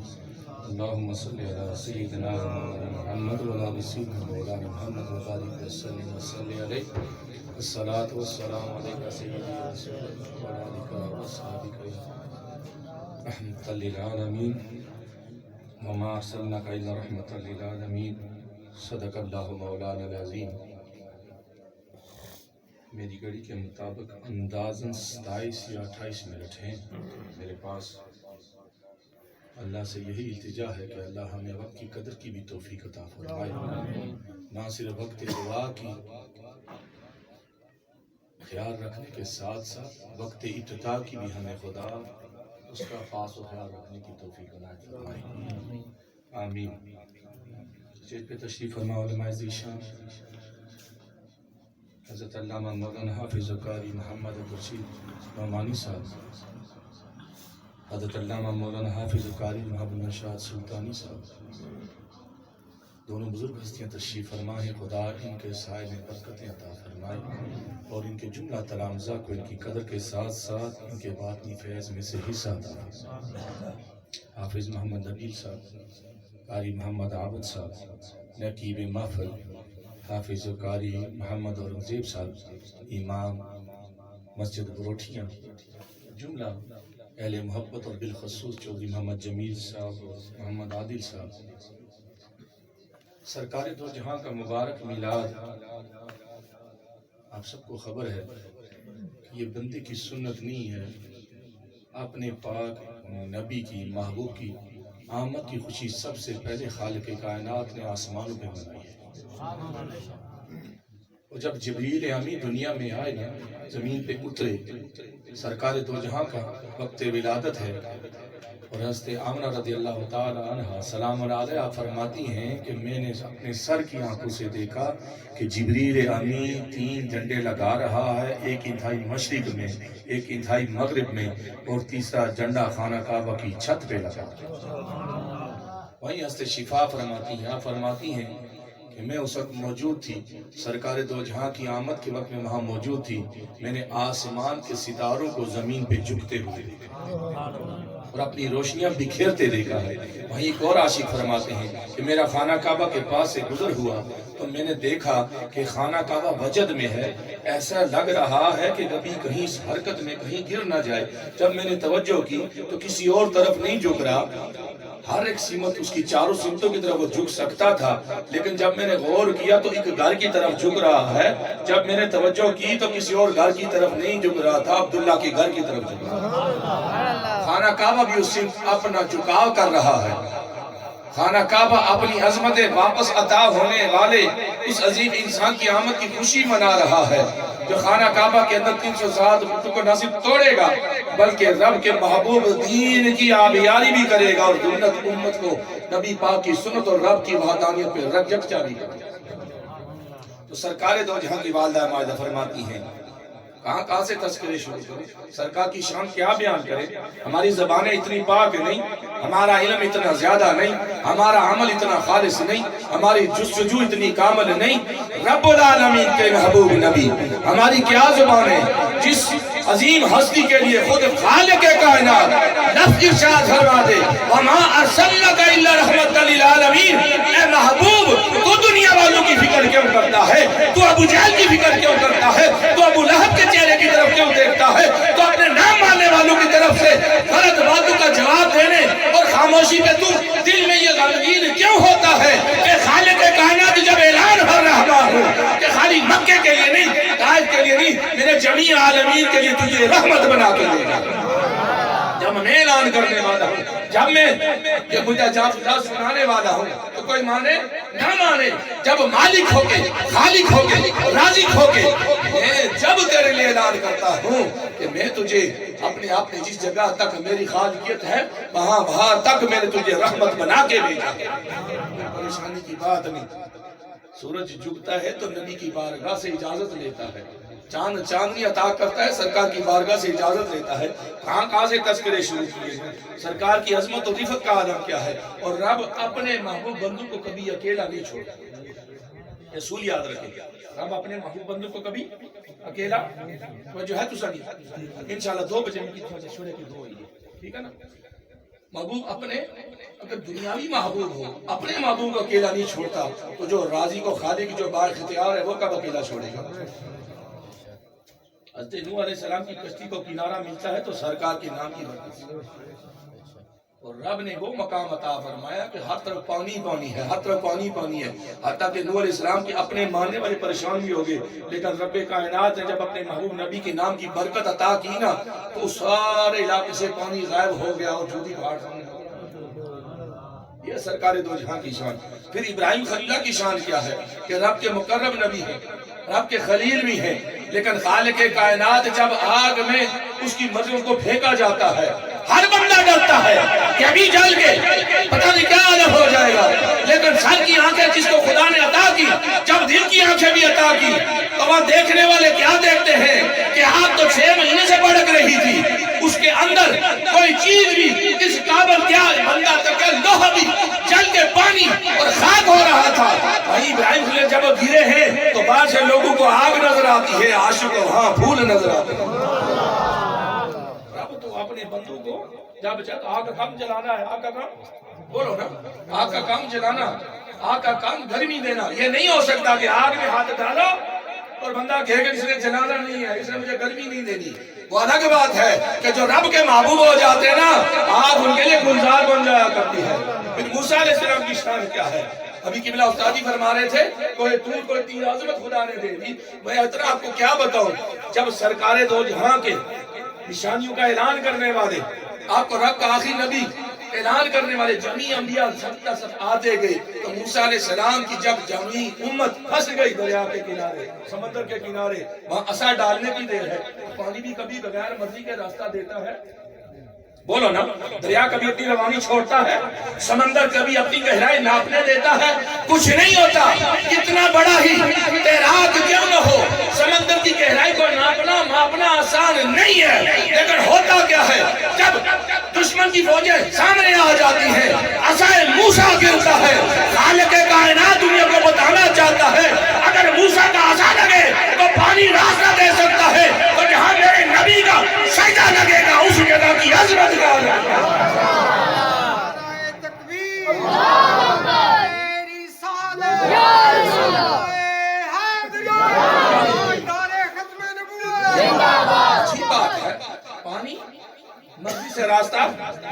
اللهم صل على سيدنا محمد وعلى آل سيدنا مولانا محمد وبارك وسلم وصل عليه الصلاة والسلام عليك سيدي رسول الله وعلى آلك وصحبك رحمة للعالمين وما أرسلناك إلا رحمة للعالمين صدق اللہ مولانا العظیم. میری گھڑی کے مطابق اندازاً 27 یا 28 منٹ ہیں میرے پاس. اللہ سے یہی التجا ہے کہ اللہ ہمیں وقت کی قدر کی بھی توفیق عطا فرمائے، نہ صرف وقت دعا کی خیال رکھنے کے ساتھ ساتھ وقت ابتدا کی بھی ہمیں خدا اس کا خاص و خیال رکھنے کی توفیق عطا فرمائے. آمین. اسٹیج پہ تشریف فرما علماء ذیشان حضرت علامہ مولانا حافظ قاری محمد عبدالرشید نعمانی صاحب، حضرت علامہ مولانا حافظ قاری محمد نشاد سلطانی صاحب، دونوں بزرگ ہستیاں تشریف فرما ہیں. خدا ان کے سائے میں برکتیں عطا فرمائے اور ان کے جملہ تلامذہ کو ان کی قدر کے ساتھ ساتھ ان کے باطنی فیض میں سے حصہ عطا فرمائے. حافظ محمد نبیل صاحب، قاری محمد عابد صاحب، نقیب محفل حافظ قاری محمد اورنگزیب صاحب، امام مسجد بروٹھیاں، جملہ اہل محبت اور بالخصوص چودھری محمد جمیل صاحب اور محمد عادل صاحب. سرکار دو جہاں کا مبارک میلاد آپ سب کو خبر ہے کہ یہ بندے کی سنت نہیں ہے. اپنے پاک نبی کی محبوب کی آمد کی خوشی سب سے پہلے خالق کائنات نے آسمانوں پہ منائی ہے. اور جب جبریل امی دنیا میں آئے نا، زمین پہ اترے، سرکار دو جہاں کا وقت ولادت ہے اور حضرت آمنہ رضی اللہ تعالی عنہ سلام علیہ فرماتی ہیں کہ میں نے اپنے سر کی آنکھوں سے دیکھا کہ جبریل امی 3 جھنڈے لگا رہا ہے، ایک انتہائی مشرق میں، ایک انتہائی مغرب میں اور تیسرا جھنڈا خانہ کعبہ کی چھت پہ لگا. وہیں حضرت شفا فرماتی ہیں کہ میں اس وقت موجود تھی، سرکار دو جہاں کی آمد کے وقت میں وہاں موجود تھی. میں نے آسمان کے ستاروں کو زمین پہ جھکتے ہوئے دیکھا اور اپنی روشنیاں بکھیرتے دیکھا ہے. وہیں ایک اور عاشق فرماتے ہیں کہ میرا خانہ کعبہ کے پاس سے گزر ہوا تو میں نے دیکھا کہ خانہ کعبہ وجد میں ہے، ایسا لگ رہا ہے کہ کبھی کہیں اس حرکت میں کہیں گر نہ جائے. جب میں نے توجہ کی تو کسی اور طرف نہیں جھک رہا، ہر ایک سمت اس کی چاروں سمتوں کی طرف وہ جھک سکتا تھا، لیکن جب میں نے غور کیا تو ایک گھر کی طرف جھک رہا ہے. جب میں نے توجہ کی تو کسی اور گھر کی طرف نہیں جھک رہا تھا، عبداللہ کے گھر کی طرف جھک رہا تھا. خانہ کعبہ بھی اس سمت اپنا جھکاؤ کر رہا ہے. خانہ کعبہ اپنی عظمت واپس عطا ہونے والے اس عظیم انسان کی آمد کی خوشی منا رہا ہے جو خانہ کعبہ کے اندر 307 فٹوں کو نہ صرف توڑے گا بلکہ رب کے محبوب دین کی آبیاری بھی کرے گا اور جنت امت کو نبی پاک کی سنت اور رب کی وحدانیت پہ رجکچا بھی کرے گا. تو سرکار دو جہاں کی والدہ ماجدہ فرماتی ہیں کہاں سے تذکرے شروع کریں، سرکار کی شان کیا بیان کریں؟ ہماری زبانیں اتنی پاک نہیں، ہمارا علم اتنا زیادہ نہیں، ہمارا عمل اتنا خالص نہیں، ہماری جستجو اتنی کامل نہیں۔ رب العالمین کے محبوب نبی، ہماری کیا زبانیں جس عظیم ہستی کے لیے خود خالق کائنات لفظ ارشاد فرما دے وَمَا أَرْسَلْنَكَ إِلَّا رَحْمَةً لِلْعَالَمِينَ، اے محبوب تو دنیا والوں کی فکر کیوں کرتا ہے؟ تو ابو جہل کی فکر کیوں کرتا ہے؟ تو ابو لہب کے چہرے کی طرف کیوں دیکھتا ہے؟ تو اپنے نام ماننے والوں کی طرف سے غلط باتوں کا جواب دینے اور خاموشی پہ تو دل میں یہ غمگین کیوں ہوتا ہے کہ خالق کائنات جب اعلان کر رہا ہوں کہ خالی مکے کے لیے نہیں، طائف کے لیے نہیں، میرے جمیع عالمین کے لیے تجھے رحمت بنا کے دے گا۔ جب میں اعلان کرنے والا ہوں، جب میں یہ مجھے جب سنانے والا ہوں تو کوئی مانے نہ مانے، جب مالک ہو کے خالق ہو کے رازق ہو کے میں جب تیرے لیے اعلان کرتا ہوں کہ میں تجھے اپنے جس جگہ تک میری خالقیت ہے وہاں تک میں نے تجھے رحمت بنا کے بھیجا۔ پریشانی کی بات نہیں، سورج جھکتا ہے تو نبی کی بارگاہ سے اجازت لیتا ہے، چاند چاندنی عطا کرتا ہے سرکار کی بارگاہ سے اجازت لیتا ہے۔ کہاں سے تذکرے شروع کیے ہیں، سرکار کی عظمت و رفعت کا عالم کیا ہے، اور رب اپنے محبوب بندوں کو کبھی اکیلا نہیں چھوڑتا۔ رسول یاد رکھیں، رب اپنے محبوب بندوں کو کبھی اکیلا جو ہے تو سنی انشاءاللہ 2 بجے میں کی چھوڑے کے 2 ہوئی ہے، ٹھیک ہے نا۔ محبوب اپنے اگر دنیاوی محبوب ہو اپنے محبوب کو اکیلا نہیں چھوڑتا تو جو راضی کو خالق جو بااختیار ہے وہ کب اکیلا چھوڑے گا؟ حضرت نوح علیہ السلام کی کشتی کو کنارہ ملتا ہے تو سرکار کے نام کی برکت سے، اور رب نے وہ مقام عطا فرمایا کہ ہر طرف پانی پانی ہے، ہر طرف پانی پانی ہے، حتیٰ کہ نوح علیہ السلام کے اپنے ماننے والے پریشان بھی ہو گئے، لیکن رب کائنات نے جب اپنے محبوب نبی کے نام کی برکت عطا کی نا تو اس سارے علاقے سے پانی غائب ہو گیا اور جودی پہاڑ سامنے ہو گیا۔ یہ سرکار دو جہاں کی شان۔ پھر ابراہیم خلیل اللہ کی شان کیا ہے کہ رب کے مقرب نبی ہیں، رب کے خلیل بھی ہیں، لیکن خالق کائنات جب آگ میں اس کی مرضیوں کو پھینکا جاتا ہے ہر بندہ ڈرتا ہے کہ ابھی جل کے پتہ نہیں کیا عالم ہو جائے گا، لیکن سر کی آنکھیں جس کو خدا نے عطا کی، جب دل کی آنکھیں بھی عطا کی تو وہاں دیکھنے والے کیا دیکھتے ہیں کہ آگ تو 6 مہینے سے بھڑک رہی تھی، اس کے اندر کوئی چیز بھی اس قابل کیا بندہ تک لوہا بھی جل کے پانی اور خاک ہو رہا تھا۔ بھائی ابراہیم خلیل جب گرے ہیں تو بعض سے لوگوں کو آگ نظر آتی ہے، عاشق کو ہاں پھول نظر آتے ہیں۔ رب تو اپنے بندوں کو جب چاہتا آگ کا کام جلانا ہے، آگ کا کام بولو نا، آگ کا کام جلانا، آگ کا کام گرمی دینا، یہ نہیں ہو سکتا کہ آگ میں ہاتھ ڈالو اور بندہ کہے کہ اس نے جلانا نہیں ہے، اس نے مجھے گرمی نہیں دینی۔ وہ الگ بات ہے کہ جو رب کے محبوب ہو جاتے ہیں نا آگ ان کے لیے گلزار بن جایا کرتی ہے۔ پھر موسیٰ علیہ السلام کی شان کیا ہے؟ ابھی قبلہ استادی فرما رہے تھے کوئی طور کوئی تیر عظمت خدا نے دے دی، میں اتنا آپ کو کیا بتاؤں، جب سرکار دو جہاں کے نشانیوں کا اعلان کرنے والے آپ کو رب کا آخری نبی اعلان کرنے والے جمیع انبیاء سب آتے گئے تو موسیٰ علیہ السلام کی جب جمیع امت پھنس گئی دریا کے کنارے سمندر کے کنارے، وہاں عصا ڈالنے کی دیر ہے، پانی بھی کبھی بغیر مرضی کے راستہ دیتا ہے، بولو نا، دریا کبھی اپنی روانی چھوڑتا ہے، سمندر کبھی اپنی گہرائی ناپنے دیتا ہے، کچھ نہیں ہوتا، کتنا بڑا ہی تیراک کیوں نہ ہو سمندر کی گہرائی کو ناپنا ماپنا آسان نہیں ہے، لیکن ہوتا کیا ہے جب دشمن کی فوجیں سامنے آ جاتی ہیں عصائے موسیٰ گرتا ہے، خالق کائنات دنیا کو بتانا چاہتا ہے اگر موسیٰ کا عصا لگے تو پانی راستہ دے سکتا ہے، اور جہاں میرے نبی کا سجدہ لگے گا اس جگہ کی عظمت کا اچھی بات ہے پانی مرضی سے راستہ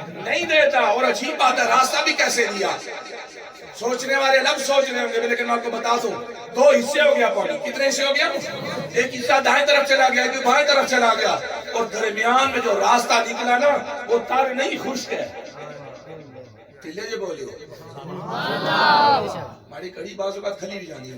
نہیں دیتا، اور اچھی بات ہے راستہ بھی کیسے دیا، سوچنے والے الگ سوچ رہے ہوں گے، لیکن میں آپ کو بتا دوں 2 حصے ہو گیا پانی، کتنے حصے ہو گیا؟ ایک حصہ دائیں طرف چلا گیا، ایک بائیں طرف چلا گیا، اور درمیان میں جو راستہ نکلا نا وہ تر نہیں خشک ہے، تلے جو بولے ہو ہماری کڑی بازو کا کھلی بھی جانی ہے،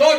2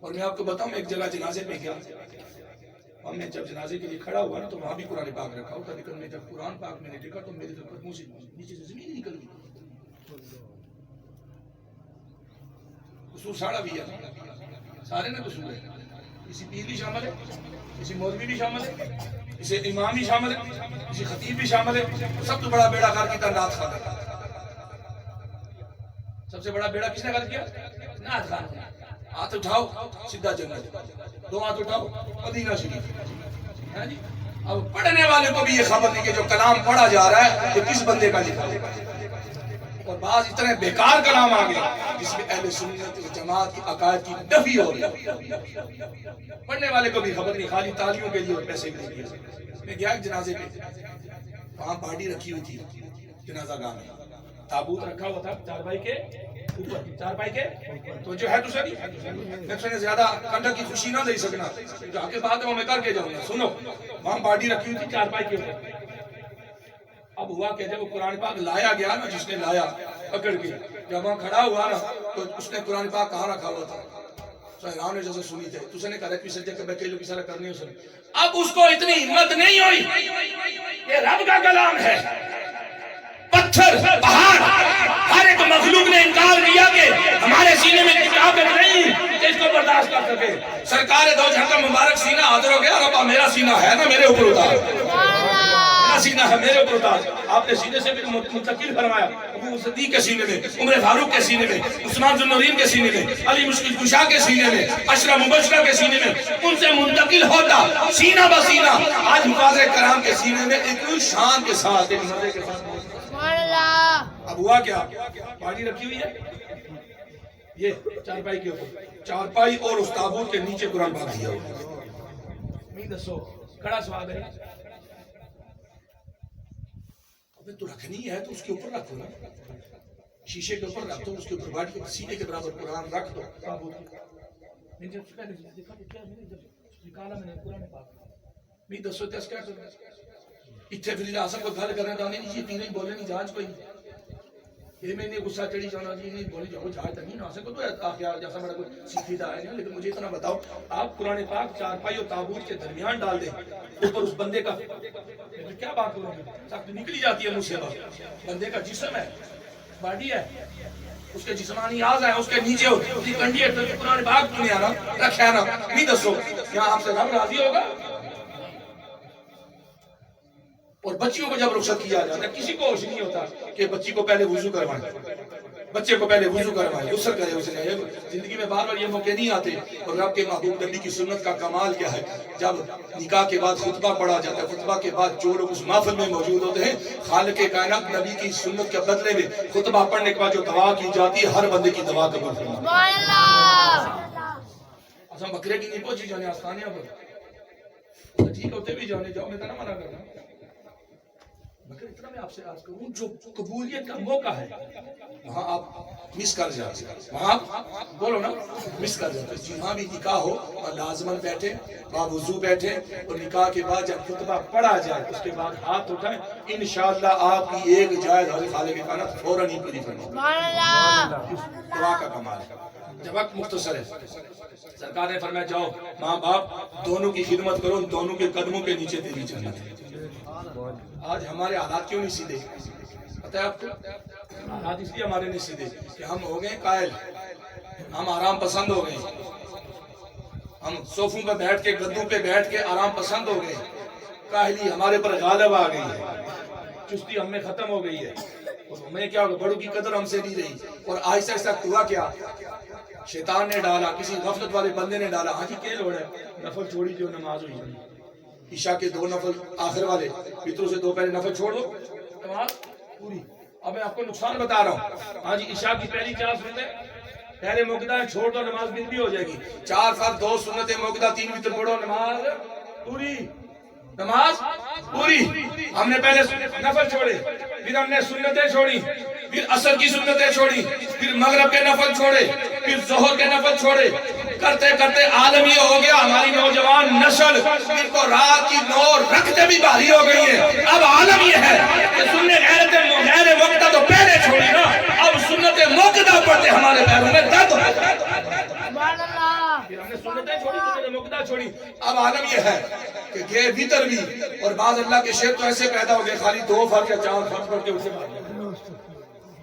اور میں آپ کو بتاؤں ایک جگہ جنازے میں گیا، اور میں جب جنازے کے لیے کھڑا ہوا نا تو وہاں بھی قرآن پاک رکھا ہوتا، لیکن میں جب قرآن پاک میں نے دیکھا تو میرے منہ سے نیچے سے زمین ہی نکل گئی. قصور ساڑا بھی ہے، سارے نا قصور ہے. کسی پیر بھی شامل ہے، کسی مولوی بھی شامل ہے، کسی امام بھی شامل ہے، کسی خطیب بھی شامل ہے. سب سے بڑا بیڑا غرق کیا نعت خان ہے. سب سے بڑا بیڑا کس نے غرق کیا؟ نعت خان. ہاتھ اٹھاؤ سیدھا جنت، دو ہاتھ اٹھاؤ مدینہ شریف. ہے جی. اب پڑھنے والے کو بھی یہ خبر نہیں کہ جو کلام پڑھا جا رہا ہے یہ کس بندے کا لکھا ہے. اور بعض اتنے بیکار کلام آ گئے جس میں اہل سنت جماعت کی عقائد کی نفی ہو رہی ہے. پڑھنے والے کو بھی خبر نہیں، خالی تالیوں کے لیے اور پیسے کے لیے. میں گیا ایک جنازے میں، وہاں پارٹی رکھی ہوئی تھی جنازہ گاہ میں. تابوت رکھا ہوا تھا چارپائی کے اوپر، چارپائی کے تو جو ہے تو سر میں نے زیادہ کنڈر کی خوشی نہ دے سکنا، جو آگے بات ہے وہ میں کر کے جاؤں گا. سنو، وہاں پارٹی رکھی ہوئی تھی چارپائی کے اوپر. اب ہوا کہ جب وہ قرآن پاک لایا گیا نا، جس نے لایا پکڑ کے، جب وہاں کھڑا ہوا نا تو اس نے قرآن پاک کہاں رکھا ہوا تھا. سہران نے جیسے سنی تھے تو اس نے کہا کہ سجدے کے بیٹھے لوگ سارا کرنے ہو. اب اس کو اتنی ہمت نہیں ہوئی، یہ رب کا کلام ہے. پتھر پہاڑ ہر ایک مخلوق نے انکار کیا کہ ہمارے سینے میں کتاب نہیں کہ اس کو برداشت کر سکے. سرکار دو جہاں کا مبارک سینہ حاضر ہو گیا. ربا میرا سینہ ہے نا، میرے اوپر اتار، میرا سینہ ہے میرے اوپر اتار. آپ نے سینے سے بھی منتقل فرمایا. ابو صدیق کے سینے میں، عمر فاروق کے سینے میں، عثمان ذو النورین کے سینے میں، علی مشکل کشا کے سینے میں، عشرہ مبشرہ کے سینے میں، ان سے منتقل ہوتا سینہ بسینہ آج حفاظ کرام کے سینے میں ایک شان کے ساتھ، ایک مزے کے ساتھ. اب ہوا کیا؟ پارٹی رکھی ہوئی ہے یہ چارپائی کے اوپر، چارپائی اور اس تابوت کے نیچے قرآن پاک دیا ہوا. میں دسو کڑا سوال ہے، ابے تو رکھنی ہے تو اس کے اوپر رکھو نا، شیشے کے اوپر رکھ دو، اس کے اوپر باٹی کے سینے کے برابر قرآن رکھ دو. تابوت میں جب پہلے دیکھا تو کیا میں نے جب نکالا میں نے قرآن پاک میں دسو دس کیا کرنا اتھے پھر آسا کو گھر کرنے دانے نہیں پینے بولے نہیں جانچ کوئی یہ میں نے غصہ چڑھی جانا جی نہیں بولی جاؤ جہاں تک نہیں آسا کو تو آخر جیسا میرا کوئی سیکھی دا ہے نہیں. لیکن مجھے اتنا بتاؤ، آپ قرآن پاک چارپائی اور تابوت کے درمیان ڈال دیں اوپر اس بندے کا، کیا بات کروں گی؟ سخت نکلی جاتی ہے مجھ سے بات. بندے کا جسم ہے، باڈی ہے، اس کے جسمانی اعضاء ہیں، اس کے نیچے ہوتی کنڈی ہے. قرآن پاک کیوں نہیں آنا رکھا ہے نا؟ نہیں دسو یہاں آپ سے رب راضی ہوگا؟ اور بچیوں کو جب رخصت کیا جاتا ہے کسی کو ہوش نہیں ہوتا کہ بچی کو پہلے وضو کروائیں، بچے کو پہلے وضو کروائیں، غسل کرے اسے. زندگی میں بار بار یہ موقع نہیں آتے. اور رب کے محبوب نبی کی سنت کا کمال کیا ہے، جب نکاح کے بعد خطبہ پڑھا جاتا ہے، خطبہ کے بعد جو لوگ اس محفل میں موجود ہوتے ہیں، خالق کائنات نبی کی سنت کے بدلے میں خطبہ پڑھنے کے بعد جو دعا کی جاتی ہے ہر بندے کی دعا قبول فرماتا ہے. اصلا بکرے کی نہیں پہنچی جانے آستانیاں پر ٹھیک ہوتے بھی جانے جاؤ، میں تو نہ منع کرنا، مگر اتنا میں آپ سے عرض کروں جو قبولیت کا موقع ہے وہاں آپ مس کر جاتے ہیں، وہاں آپ بولو نا مس کر جاتے ہیں. جہاں بھی نکاح ہو اور لازمن بیٹھے باوضو بیٹھے اور نکاح کے بعد جب خطبہ پڑھا جائے اس کے بعد ہاتھ اٹھائیں، انشاءاللہ آپ کی ایک جائز حاضر خالق کے کائنات فوراً ہی پوری فرمائے. دعا کا کمال ہے. جب وقت مختصر ہے، سرکار نے فرمایا جاؤ ماں باپ دونوں کی خدمت کرو، دونوں کے قدموں کے نیچے تیری جنت ہے. آج ہمارے حالات کیوں نہیں سیدھے؟ پتہ ہے آپ کو حالات اس لیے ہمارے نہیں سیدھے کہ ہم ہو گئے قائل، ہم آرام پسند ہو گئے، ہم صوفوں پہ بیٹھ کے گدوں پہ بیٹھ کے آرام پسند ہو گئے. کاہلی ہمارے پر غالب آ گئی ہے، چستی ہم میں ختم ہو گئی ہے، اور ہمیں کیا ہوگا بڑوں کی قدر ہم سے نہیں رہی. اور آہستہ آہستہ ہوا کیا، شیطان نے ڈالا، کسی غفلت والے بندے نے ڈالا. ہاں جی کیا لوڑ ہے، نفل چھوڑی جو نماز ہوئی، عشاء کے 2 نفل آخر والے، فطروں سے 2 پہلے نفل چھوڑ دو نماز پوری. اب میں آپ کو نقصان بتا رہا ہوں. ہاں جی عشاء کی پہلی 4 سنتیں پہلے موقع چھوڑ دو، نماز بھی ہو جائے گی. 4 فرض 2 سنتیں موقع 3 وتر پڑھو، نماز پوری، نماز پوری. ہم نے پہلے نفل چھوڑے، پھر ہم نے سنتیں چھوڑی، پھر عصر کی سنتیں چھوڑی، پھر مغرب کے نفل چھوڑے، پھر ظہر کے نفل چھوڑے. کرتے کرتے عالم یہ ہو گیا ہماری نوجوان نسل ان کو رات کی 9 رکھتے بھی بھاری ہو گئی ہے. اب عالم یہ ہے کہ سنت غیر وقتہ تو پہلے چھوڑی نا، اب سنت موقع پڑھتے ہمارے پیروں میں درد. چھوڑی تو میں نے مقدہ چھوڑی. اب عالم یہ ہے کہ یہ وطر بھی اور بعض اللہ کے شعر تو ایسے پیدا ہو گئے خالی 2 فرض یا 4 فرض پڑھ کے اسے مار دیا.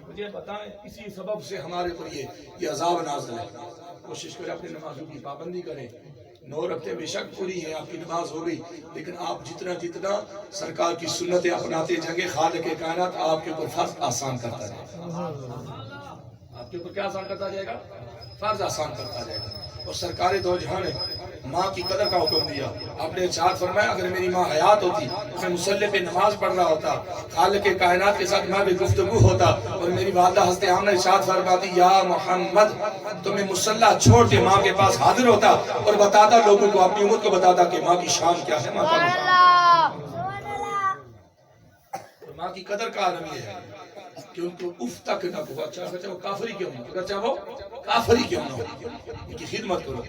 مجھے بتائیں اسی سبب سے ہمارے پر یہ عذاب نازل ہے. کوشش کریں اپنی نمازوں کی پابندی کریں. 9 رکعتیں بے شک پوری ہیں، آپ کی نماز ہو گئی، لیکن آپ جتنا سرکار کی سنتیں اپناتے جائیں گے خالق کائنات آپ کے اوپر فرض آسان کرتا جائے گا. آپ کے اوپر کیا آسان کرتا جائے گا؟ فرض آسان کرتا جائے گا. اور سرکار دو جہاں نے ماں کی قدر کا حکم دیا. آپ نے ارشاد فرمایا اگر میری ماں حیات ہوتی، میں مصلی پہ نماز پڑھ رہا ہوتا، خالق کائنات کے ساتھ میں بھی گفتگو ہوتا، اور میری والدہ حضرت آمنہ ارشاد فرماتی یا محمد تو میں مصلی چھوڑ کے ماں کے پاس حاضر ہوتا اور بتاتا لوگوں کو، اپنی امت کو بتاتا کہ ماں کی شان کیا ہے، ماں کا مقام. ماں کی قدر کا عالم یہ ہے کہ ان کو اف تک نہ کہو، اچھا وہ کافری کیوں نہ ہو، اگر چاہو کافری کیوں نہ ہو، ان کی خدمت کرو.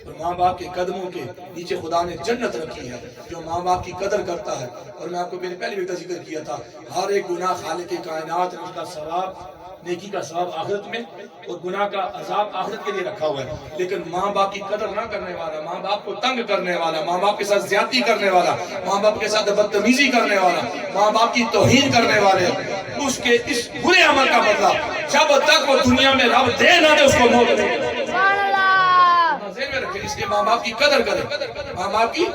اور ماں باپ کے قدموں کے نیچے خدا نے جنت رکھی ہے. جو ماں باپ کی قدر کرتا ہے، اور میں آپ کو میرے پہلے بھی ذکر کیا تھا، ہر ایک گناہ خالق کائنات نے اس کا ثواب، نیکی کا ثواب آخرت میں اور گناہ کا عذاب آخرت کے لیے رکھا ہوا ہے. لیکن ماں باپ کی قدر نہ کرنے والا، ماں باپ کو تنگ کرنے والا، ماں باپ کے ساتھ زیادتی کرنے والا، ماں باپ کے ساتھ بدتمیزی کرنے والا، ماں باپ کی توہین کرنے والے، اس کے اس برے عمل کا بدلہ جب تک وہ دنیا میں رب دے نہ دے اس کو موت دے. ذہن میں رکھیں، اس لیے ماں باپ کی قدر کریں، ماں باپ کی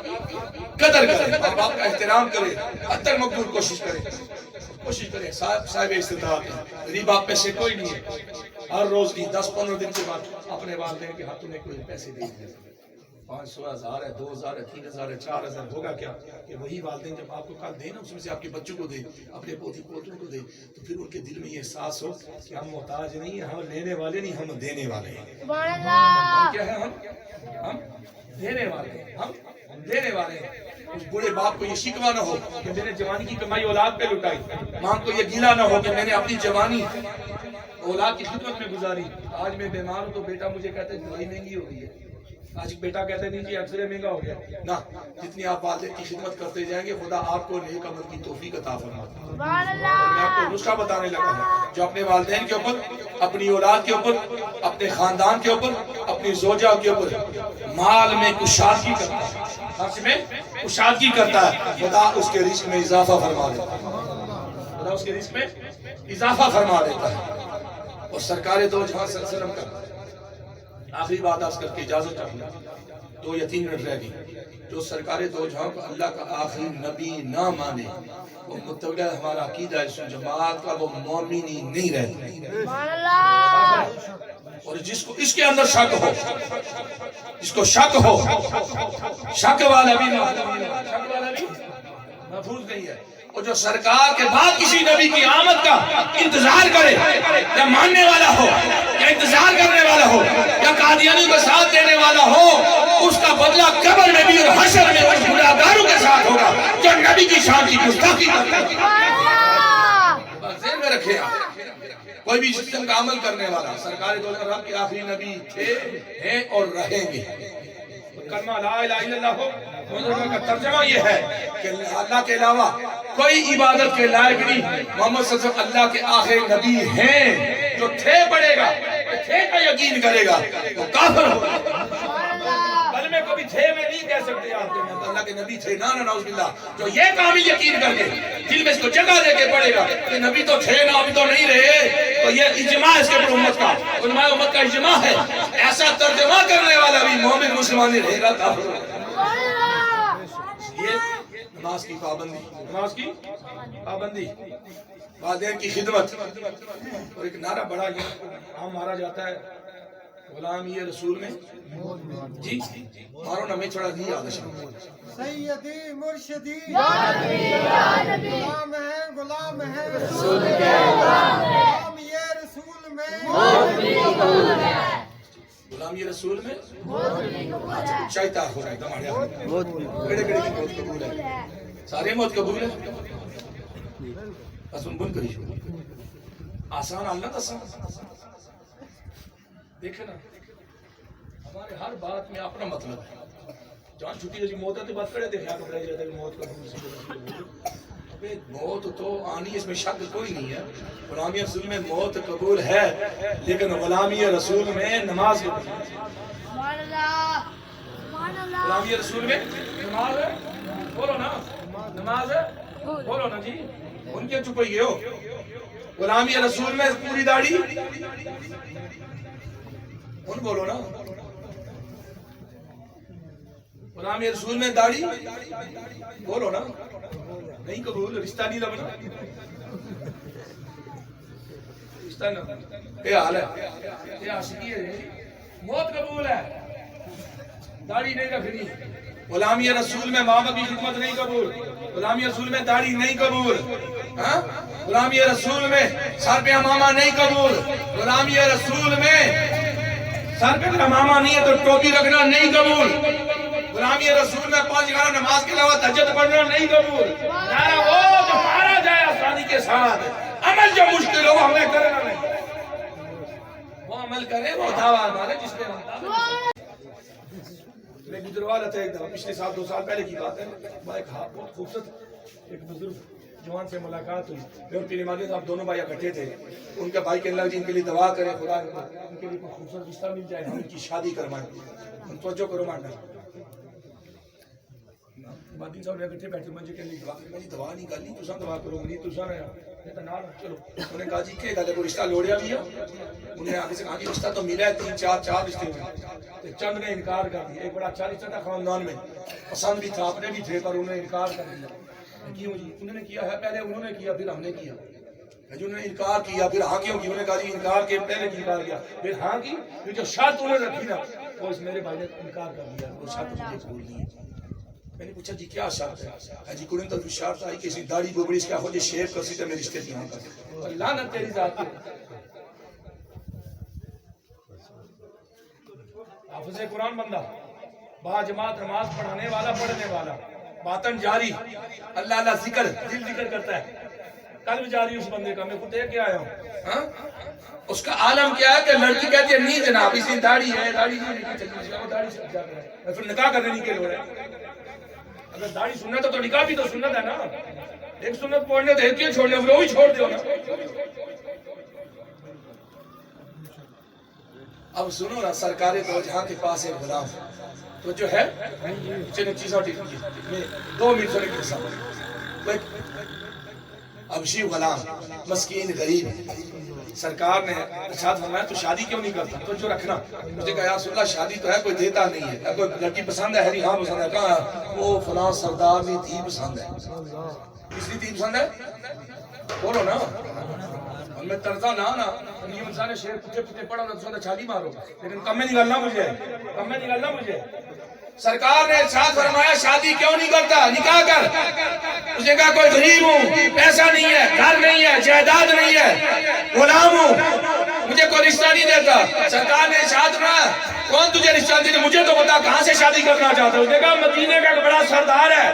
قدر کریں، ماں باپ کا احترام کریں، حد تک مقدور کوشش کریں. صاحب استطاعت ہے، غریب آپ میں سے کوئی نہیں ہے، ہر روز کی 10-15 دن کے بعد اپنے والدین کے ہاتھوں میں کوئی پیسے دے دیں. 500 ہزار ہے، 2000 ہے، 3000 ہے، 4000 ہوگا کیا کہ وہی والدین جب آپ کو کل دیں نا، اس میں سے آپ کے بچوں کو دیں، اپنے پوتی پوتوں کو دیں، تو پھر ان کے دل میں یہ احساس ہو کہ ہم محتاج نہیں ہیں، ہم لینے والے نہیں، ہم دینے والے ہیں. ہم کیا ہے؟ ہم دینے والے ہیں، ہم دینے والے ہیں. اس بڑے باپ کو یہ شکوہ نہ ہو کہ میں نے جوانی کی کمائی اولاد پہ لٹائی. ماں کو یہ گیلا نہ ہو کہ میں نے اپنی جوانی اولاد کی خدمت میں گزاری. آج میں بیمار ہوں تو بیٹا مجھے کہتا ہے دوائی مہنگی ہو گئی ہے. آج بیٹا کہتا ہے نہیں جی ایکسرے مہنگا ہو گیا. نہ، جتنی آپ والدین کی خدمت کرتے جائیں گے خدا آپ کو نیک عمل کی توفیق عطا فرماتا ہے. اور میں آپ کو نسخہ بتانے لگا ہوں جو اپنے والدین کے اوپر، اپنی اولاد کے اوپر، اپنے خاندان کے اوپر، اپنی زوجہ کے اوپر مال میں کشادگی کرتا ہے، خرچ میں کشادگی کرتا ہے، خدا اس کے رزق میں اضافہ فرما دیتا ہے. خدا اس کے رزق میں اضافہ فرما دیتا ہے. اور سرکار دو جہاں صلی اللہ علیہ وسلم کا آخری بات عرض کر کے اجازت چاہوں، 2 یا 3 منٹ رہ گئی. جو سرکار دو جہاں کو اللہ کا آخری نبی نہ مانے وہ متبع ہمارا عقیدہ ہے سن جماعت کا، وہ مومن ہی نہیں رہتا. اور جس کو اس کے اندر شک ہو، جس کو شک ہو، شک والا بھی محفوظ نہیں ہے. اور جو سرکار کے بعد کسی نبی کی آمد کا انتظار کرے، یا ماننے والا ہو یا انتظار کرنے والا ہو یا قادیانی کو ساتھ دینے والا ہو، اس کا بدلہ قبر میں بھی اور حشر میں اس گناہگاروں کے ساتھ ہوگا جو نبی کی شان کی گستاخی کرتا ہے. ذہن میں رکھیں، کوئی بھی جسم کا عمل کرنے والا سرکار دو جہاں کے آخری نبی تھے، ہیں اور رہیں گے. کلمہ لا الہ الا اللہ ہو کا ترجمہ یہ ہے کہ اللہ کے علاوہ کوئی عبادت کے لائق نہیں. محمد صلی اللہ علیہ وسلم اللہ کے آخری نبی ہیں. جو تھے پڑھے گا، تھے کا یقین کرے گا، وہ کافر ہوگا. کلمے کو بھی تھے میں نہیں کہہ سکتے آپ کے اللہ کے نبی تھے، نا نعوذ باللہ. جو یہ کامل یقین کر کے دل میں اس کو جگہ دے کے پڑھے گا کہ نبی تو تھے نا ابھی تو نہیں رہے، تو یہ اجماع اس کے اوپر امت کا، علماء امت کا اجماع ہے. ایسا ترجمہ کرنے والا بھی مومن مسلمان نہیں رہے گا، کافر ہوگا. یہ نماز کی پابندی، نماز کی پابندی، والدین کی خدمت. اور ایک نعرہ بڑا عام مارا جاتا ہے، غلام یہ رسول میں جی مارو نہ میں چھوڑا نہیں یاد ہے. سیدی مرشدی غلام ہے رسول کے، غلام یہ رسول میں، غلام یہ رسول میں چاہتا ہو رہا ہے. کڑے کڑے کی موت قبول ہے، سارے موت قبول ہے. بس ان بن کری آسان اللہ آسان. دیکھیں نا ہمارے ہر بات میں اپنا مطلب ہے. جان چھٹی جیسی موت ہے تو بات کرے تھے خیال پکڑا جاتا ہے موت کا. موت تو آنی، اس میں شک کوئی نہیں ہے. غلامی رسول میں موت قبول ہے، لیکن غلامی رسول میں نماز قبول ہے. غلامی رسول میں نماز ہے، بولو نا نماز ہے، بولو نا جی، ان کے چپ ہی ہو. غلامی رسول میں پوری داڑھی، ان بولو نا. غلامی رسول میں داڑھی، بولو نا. نہیں قبول، رشتہ نہیں لبنا، رشتہ نہ. یہ حال ہے، یہ عاشقی ہے. موت قبول ہے، داڑھی نہیں رکھنی. غلامی رسول میں ماں باپ کی خدمت نہیں قبول، غلامی رسول میں داڑھی نہیں قبول. ہاں، غلامی رسول میں سر پہ امامہ نہیں قبول، غلامی رسول میں سر پہ امامہ نہیں ہے تو ٹوپی رکھنا نہیں قبول، غلامی رسول میں 5 گھنٹہ نماز کے علاوہ تہجد پڑھنا نہیں قبول. نعرہ وہ جو مارا جائے آسانی کے ساتھ، عمل جو مشکل ہو ہمیں کرنا نہیں. وہ عمل کرے، وہ دعویٰ مارے جس پہ میں گزر والا تھا ایک دفعہ، پچھلے سال 2 سال پہلے کی بات ہے. ایک بہت خوبصورت ایک بزرگ جوان سے ملاقات ہوئی. میں اور پیر امامی صاحب دونوں بھائی اکٹھے تھے. ان کا بھائی کہنے لگا جی ان کے لیے دعا کریں، خدا ان کے لیے کوئی خوبصورت رشتہ مل جائے، ہم ان کی شادی کروائیں. توجہ کرو ماننا. مادی صاحب نے اکٹھے بیٹھے مجھے کہنے لگے دعا کریں. جی دعا نہیں کرنی، تساں دعا کرو گے، تساں رہا چلو. انہوں نے کہا جی کہ گل ہے کوئی رشتہ لوڑیا بھی ہے. انہوں نے آگے سے کہا جی رشتہ تو ملا ہے 3 4 رشتے میں. چند نے انکار کر دیا. ایک بڑا اچھا رشتہ تھا خاندان میں، پسند بھی تھا، اپنے بھی تھے، پر انہوں نے انکار کر دیا. کیوں جی؟ انہوں نے کیا ہے، پہلے انہوں نے کیا پھر ہم نے کیا. جو انہوں نے انکار کیا پھر ہاں کیوں کی؟ انہوں نے کہا جی انکار کے پہلے کی انکار کیا پھر ہاں کی. پھر جو شرط انہوں نے رکھی نا وہ اس میرے بھائی نے انکار کر دیا، وہ شرط مجھے قبول نہیں ہے. میں نے پوچھا جی کیا شرط ہے؟ جی کڑن تو شرط آئی کہ اسی داڑھی بوبڑی اس کیا ہو جی شیو کر سی تے میں رشتے نہیں کر. لعنت تیری ذات پہ. حافظ قرآن بندہ، با جماعت نماز پڑھانے والا، پڑھنے والا، باطن جاری، اللہ اللہ ذکر، دل ذکر کرتا ہے، قلب جاری اس بندے کا. میں خود دیکھ کے آیا ہوں. اس کا عالم کیا ہے کہ لڑکی کہتی ہے نہیں جناب اسی داڑھی ہے، داڑھی نہیں چلی، وہ داڑھی سے جا کر ہے، پھر نکاح کرنے نہیں کے لوگ ہے. اگر داڑھی سنت ہے تو نکاح بھی تو سنت ہے نا. ایک سنت پڑھنے تو ایک کیوں چھوڑنے، وہی چھوڑ دو نا. اب سنو نا، سرکار دو جہاں کے پاس ایک غلام تو جو ہے چلیں چیزوں ٹھیک ہے 2 منٹ سنے کے ساتھ. ابشی غلام مسکین غریب، سرکار نے ارشاد فرمایا تو شادی کیوں نہیں کرتا؟ تو جو رکھنا. مجھے کہا یا رسول اللہ شادی تو ہے کوئی دیتا نہیں ہے، کوئی لڑکی پسند ہے؟ ہاں پسند ہے. کہاں؟ وہ فلاں سردار میں تھی پسند ہے. کس لیے پسند ہے؟ بولو نا. میں ترتا نہ یہ انسان شیر پوچھے پوچھے پڑھا نہ تو چھالی مارو، لیکن کم میں نکلنا مجھے، کم میں نکلنا مجھے. سرکار نے ارشاد فرمایا شادی کیوں نہیں کرتا؟ نکاح کر. اس نے کہا کوئی غریب ہوں، پیسہ نہیں ہے، گھر نہیں ہے، جائیداد نہیں ہے، غلام ہوں، مجھے کوئی رشتہ نہیں دیتا. سرکار نے ارشاد فرمایا کون تجھے رشتہ دیتا؟ مجھے تو بتا کہاں سے شادی کرنا چاہتا ہے. اس نے کہا مدینے کا ایک بڑا سردار ہے،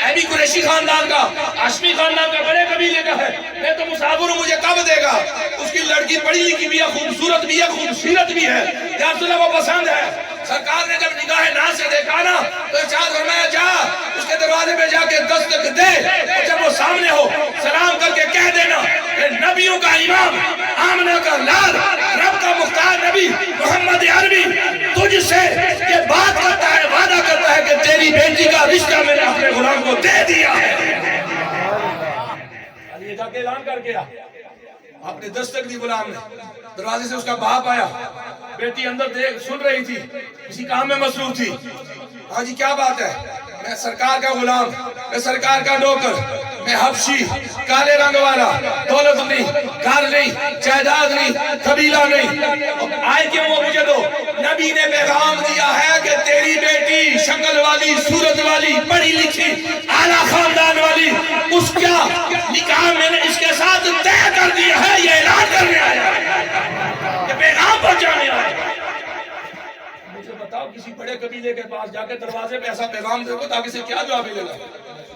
اے بھی قریشی خاندان کا، ہاشمی خاندان کا، بڑے قبیلے کا ہے، میں تو مسافر ہوں، مجھے کب دے گا؟ اس کی لڑکی پڑھی لکھی بھی ہے، خوبصورت بھی ہے، خوبصورت بھی ہے، یا رسول اللہ وہ پسند ہے. سرکار نے جب نگاہ ناز سے دیکھا نا تو ارشاد فرمایا جا اس کے دروازے پہ جا کے دستک دے، اور جب وہ سامنے ہو سلام کر کے کہہ دینا کہ نبیوں کا امام، آمنہ کا لال، رب کا مختار نبی محمد عربی تجھ سے یہ بات کرتا ہے، وعدہ کرتا ہے کہ تیری بیٹی کا رشتہ میں نے اپنے غلام کو دے دیا ہے. یہ جا کے اعلان کر گیا. آپ نے دستک دی غلام نے. دروازے سے اس کا باپ آیا، بیٹی اندر دیکھ سن رہی تھی، کسی کام میں مصروف تھی. ہاں جی کیا بات ہے؟ میں سرکار کا غلام، میں سرکار کا نوکر، میں حبشی، کالے رنگ والا، دولت نہیں، گھر نہیں، جائیداد نہیں، قبیلہ نہیں. آئے کیوں وہ مجھے دو؟ نبی نے پیغام دیا ہے کہ تیری بیٹی شکل والی، صورت والی، پڑھی لکھی، اعلیٰ خاندان والی، اس کا نکاح میں نے اس کے ساتھ طے کر دیا ہے. یہ اعلان کرنے آیا ہے، یہ پیغام پہنچانے آیا ہے. مجھے بتاؤ کسی بڑے قبیلے کے پاس جا کے دروازے پہ ایسا پیغام دے گا تاکہ سے کیا جواب ملے گا؟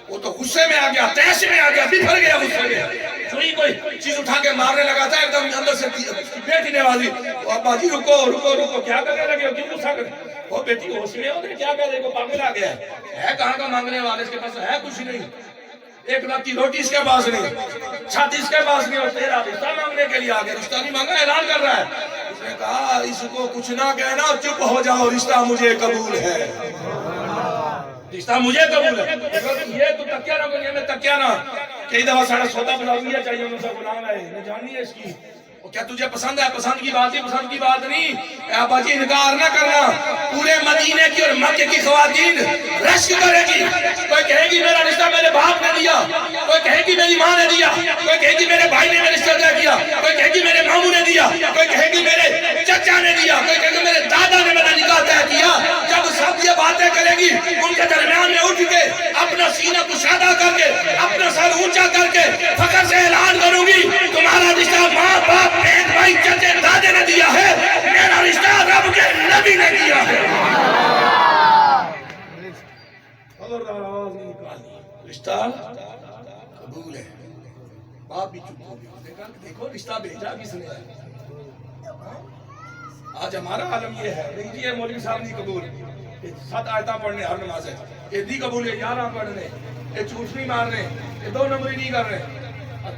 وہ تو غصے میں آ گیا، تیش میں آ گیا، بفر گیا غصے میں. سوئی کوئی چیز اٹھا کے مارنے لگا تھا، ایک دم اندر سے بیٹی نے آواز دی ابا جی رکو رکو رکو، کیا کرنے لگے ہو؟ کیوں غصہ کرے؟ وہ بیٹی ہوش میں ہو، کیا کہہ دے کو پاگل آ گیا ہے کہاں کا مانگنے والے؟ اس کے پاس ہے کچھ نہیں، ایک لاکھ کی روٹی اس کے پاس نہیں، چھت اس کے پاس نہیں، اور تیرا رشتہ مانگنے کے لیے آ گیا. رشتہ نہیں مانگا، اعلان کر رہا ہے. اس نے کہا اس کو کچھ نہ کہنا، چپ ہو جاؤ، رشتہ مجھے قبول ہے. رشتہ مجھے قبول ہے. یہ تو تکیا نہ کوئی میں تکیا نہ کئی دفعہ سارا سودا بلاویا چاہیے انہوں سے غلام ہے نہ جانی ہے اس کی. کیا تجھے پسند ہے؟ پسند کی بات ہی پسند کی بات نہیں. اے ابا جی انکار نہ کرنا. پورے مدینے کی اور مکے کی خواتین رشک کرے گی. کوئی کہے گی میرا رشتہ میرے باپ نے دیا, کوئی کہے گی میری ماں نے دیا, کوئی کہے گی میرے بھائی نے میرے رشتہ طے کیا, کوئی کہے گی میرے ماموں نے دیا, کوئی کہے گی میرے چچا نے دیا, کوئی کہے گی میرے دادا نے میرا نکاح طے کیا. جب سب یہ باتیں کرے گی ان کے درمیان میں اٹھ کے اپنا سینہ کشادہ کر کے اپنا سر اونچا کر کے فخر سے اعلان کروں گی تمہارا رشتہ ماں باپ بہن بھائی چچے دادے نے دیا ہے, میرا رشتہ رب کے نبی نے دیا ہے. رشتہ قبول ہے. باپ بھی چپ ہو گیا. دیکھو رشتہ بھیجا کس نے ہے. آج ہمارا عالم یہ ہے نہیں جی مولوی صاحب نہیں قبول, 7 آیتاں پڑھنے ہر نماز ہے, یہ نہیں قبول ہے 11 پڑھنے, یہ جھوٹ نہیں مارنے, یہ 2 نمبری نہیں کر رہے.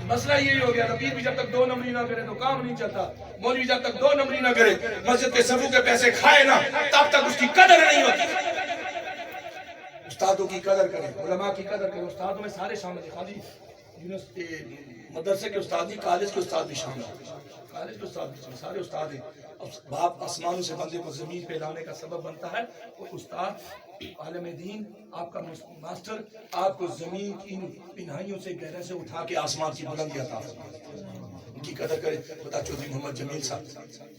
مسئلہ یہی ہو گیا. ربیر بھی جب تک 2 نمبری نہ کرے تو کام نہیں چلتا. مولوی جب تک 2 نمبری نہ کرے مسجد کے صفوں کے پیسے کھائے نا تب تک اس کی قدر نہیں ہوتی. استادوں کی قدر کریں, علماء کی قدر کریں. استادوں میں سارے شامل ہیں, خالی مدرسے کے استاد نہیں, کالج کے استاد بھی شامل ہیں. کالج کے استاد بھی سارے استاد ہیں. باپ آسمانوں سے بندے کو زمین پہ لانے کا سبب بنتا ہے وہ استاد عالم دین, آپ کا ماسٹر آپ کو زمین کی پنہائیوں سے گہرے سے اٹھا کے آسمان کی بلندی عطا فرمائے. ان کی قدر کرے. خدا چودھری محمد جمیل صاحب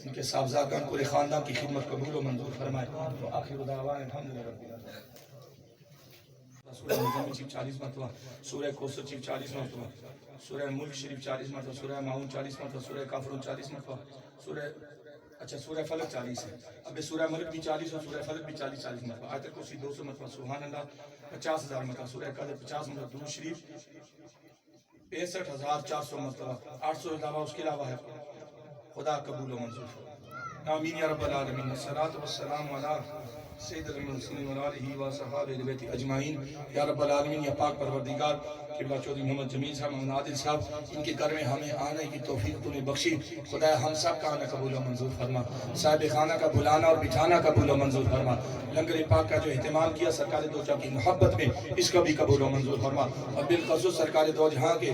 ان کے صاحبزادگان پورے خاندان کی خدمت قبول و منظور فرمائے. آخر دعوانا الحمدللہ رب العالمین. سورہ مزمل شریف 40 مرتبہ, سورہ کوثر شریف 40 مرتبہ, سورہ ملک شریف 40 مرتبہ, سورہ معون 40 مرتبہ, سورہ کافرون 40 مرتبہ, سورہ فلق 40 ہے. اب سورہ ملک بھی 40 اور سورہ فلق بھی 40 مرتبہ. آیت الکرسی 200 مرتبہ, سبحان اللہ 50,000 مرتبہ, سورہ قدر 50 مرتبہ, درود شریف 65,400 مرتبہ, 800 علاوہ اس کے علاوہ ہے. خدا قبول و منظور. آمین یا رب العالمین. الصلاۃ والسلام علی سید المرسلین و آلہ و صحابہ بیت اجمعین. یا رب العالمین, یا پاک پروردگار قبلہ چودھری محمد جمیل صاحب, محمد عادل صاحب, ان کے گھر میں ہمیں آنے کی توفیق تو نے بخشی. خدا ہم سب کا آنا قبول و منظور فرما. صاحب خانہ کا بلانا اور بٹھانا قبول و منظور فرما. لنگر پاک کا جو اہتمام کیا سرکار دو جہاں کی محبت میں, اس کا بھی قبول و منظور فرما. اور بالخصوص سرکار دو جہاں کے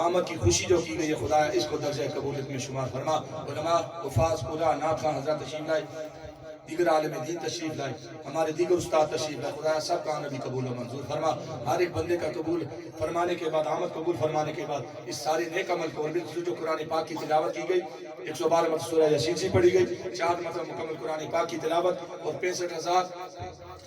آمد کی خوشی جو کی گئی ہے, خدا اس کو درجہ قبولیت میں شمار فرما. علماء, حفاظ, قرآن, نعت خواں حضرات تشریف لائے, دیگر عالم دین تشریف لائے, ہمارے دیگر استاد تشریف لائے. خدا سب کا آنا بھی قبول و منظور فرما. ہر ایک بندے کا قبول فرمانے کے بعد, آمد قبول فرمانے کے بعد اس سارے نیک عمل کو, اور بالخصوص جو قرآن پاک کی تلاوت کی گئی 112 مرتبہ سورہ یاسین سے پڑھی گئی, 4 مرتبہ مکمل قرآن پاک کی تلاوت, اور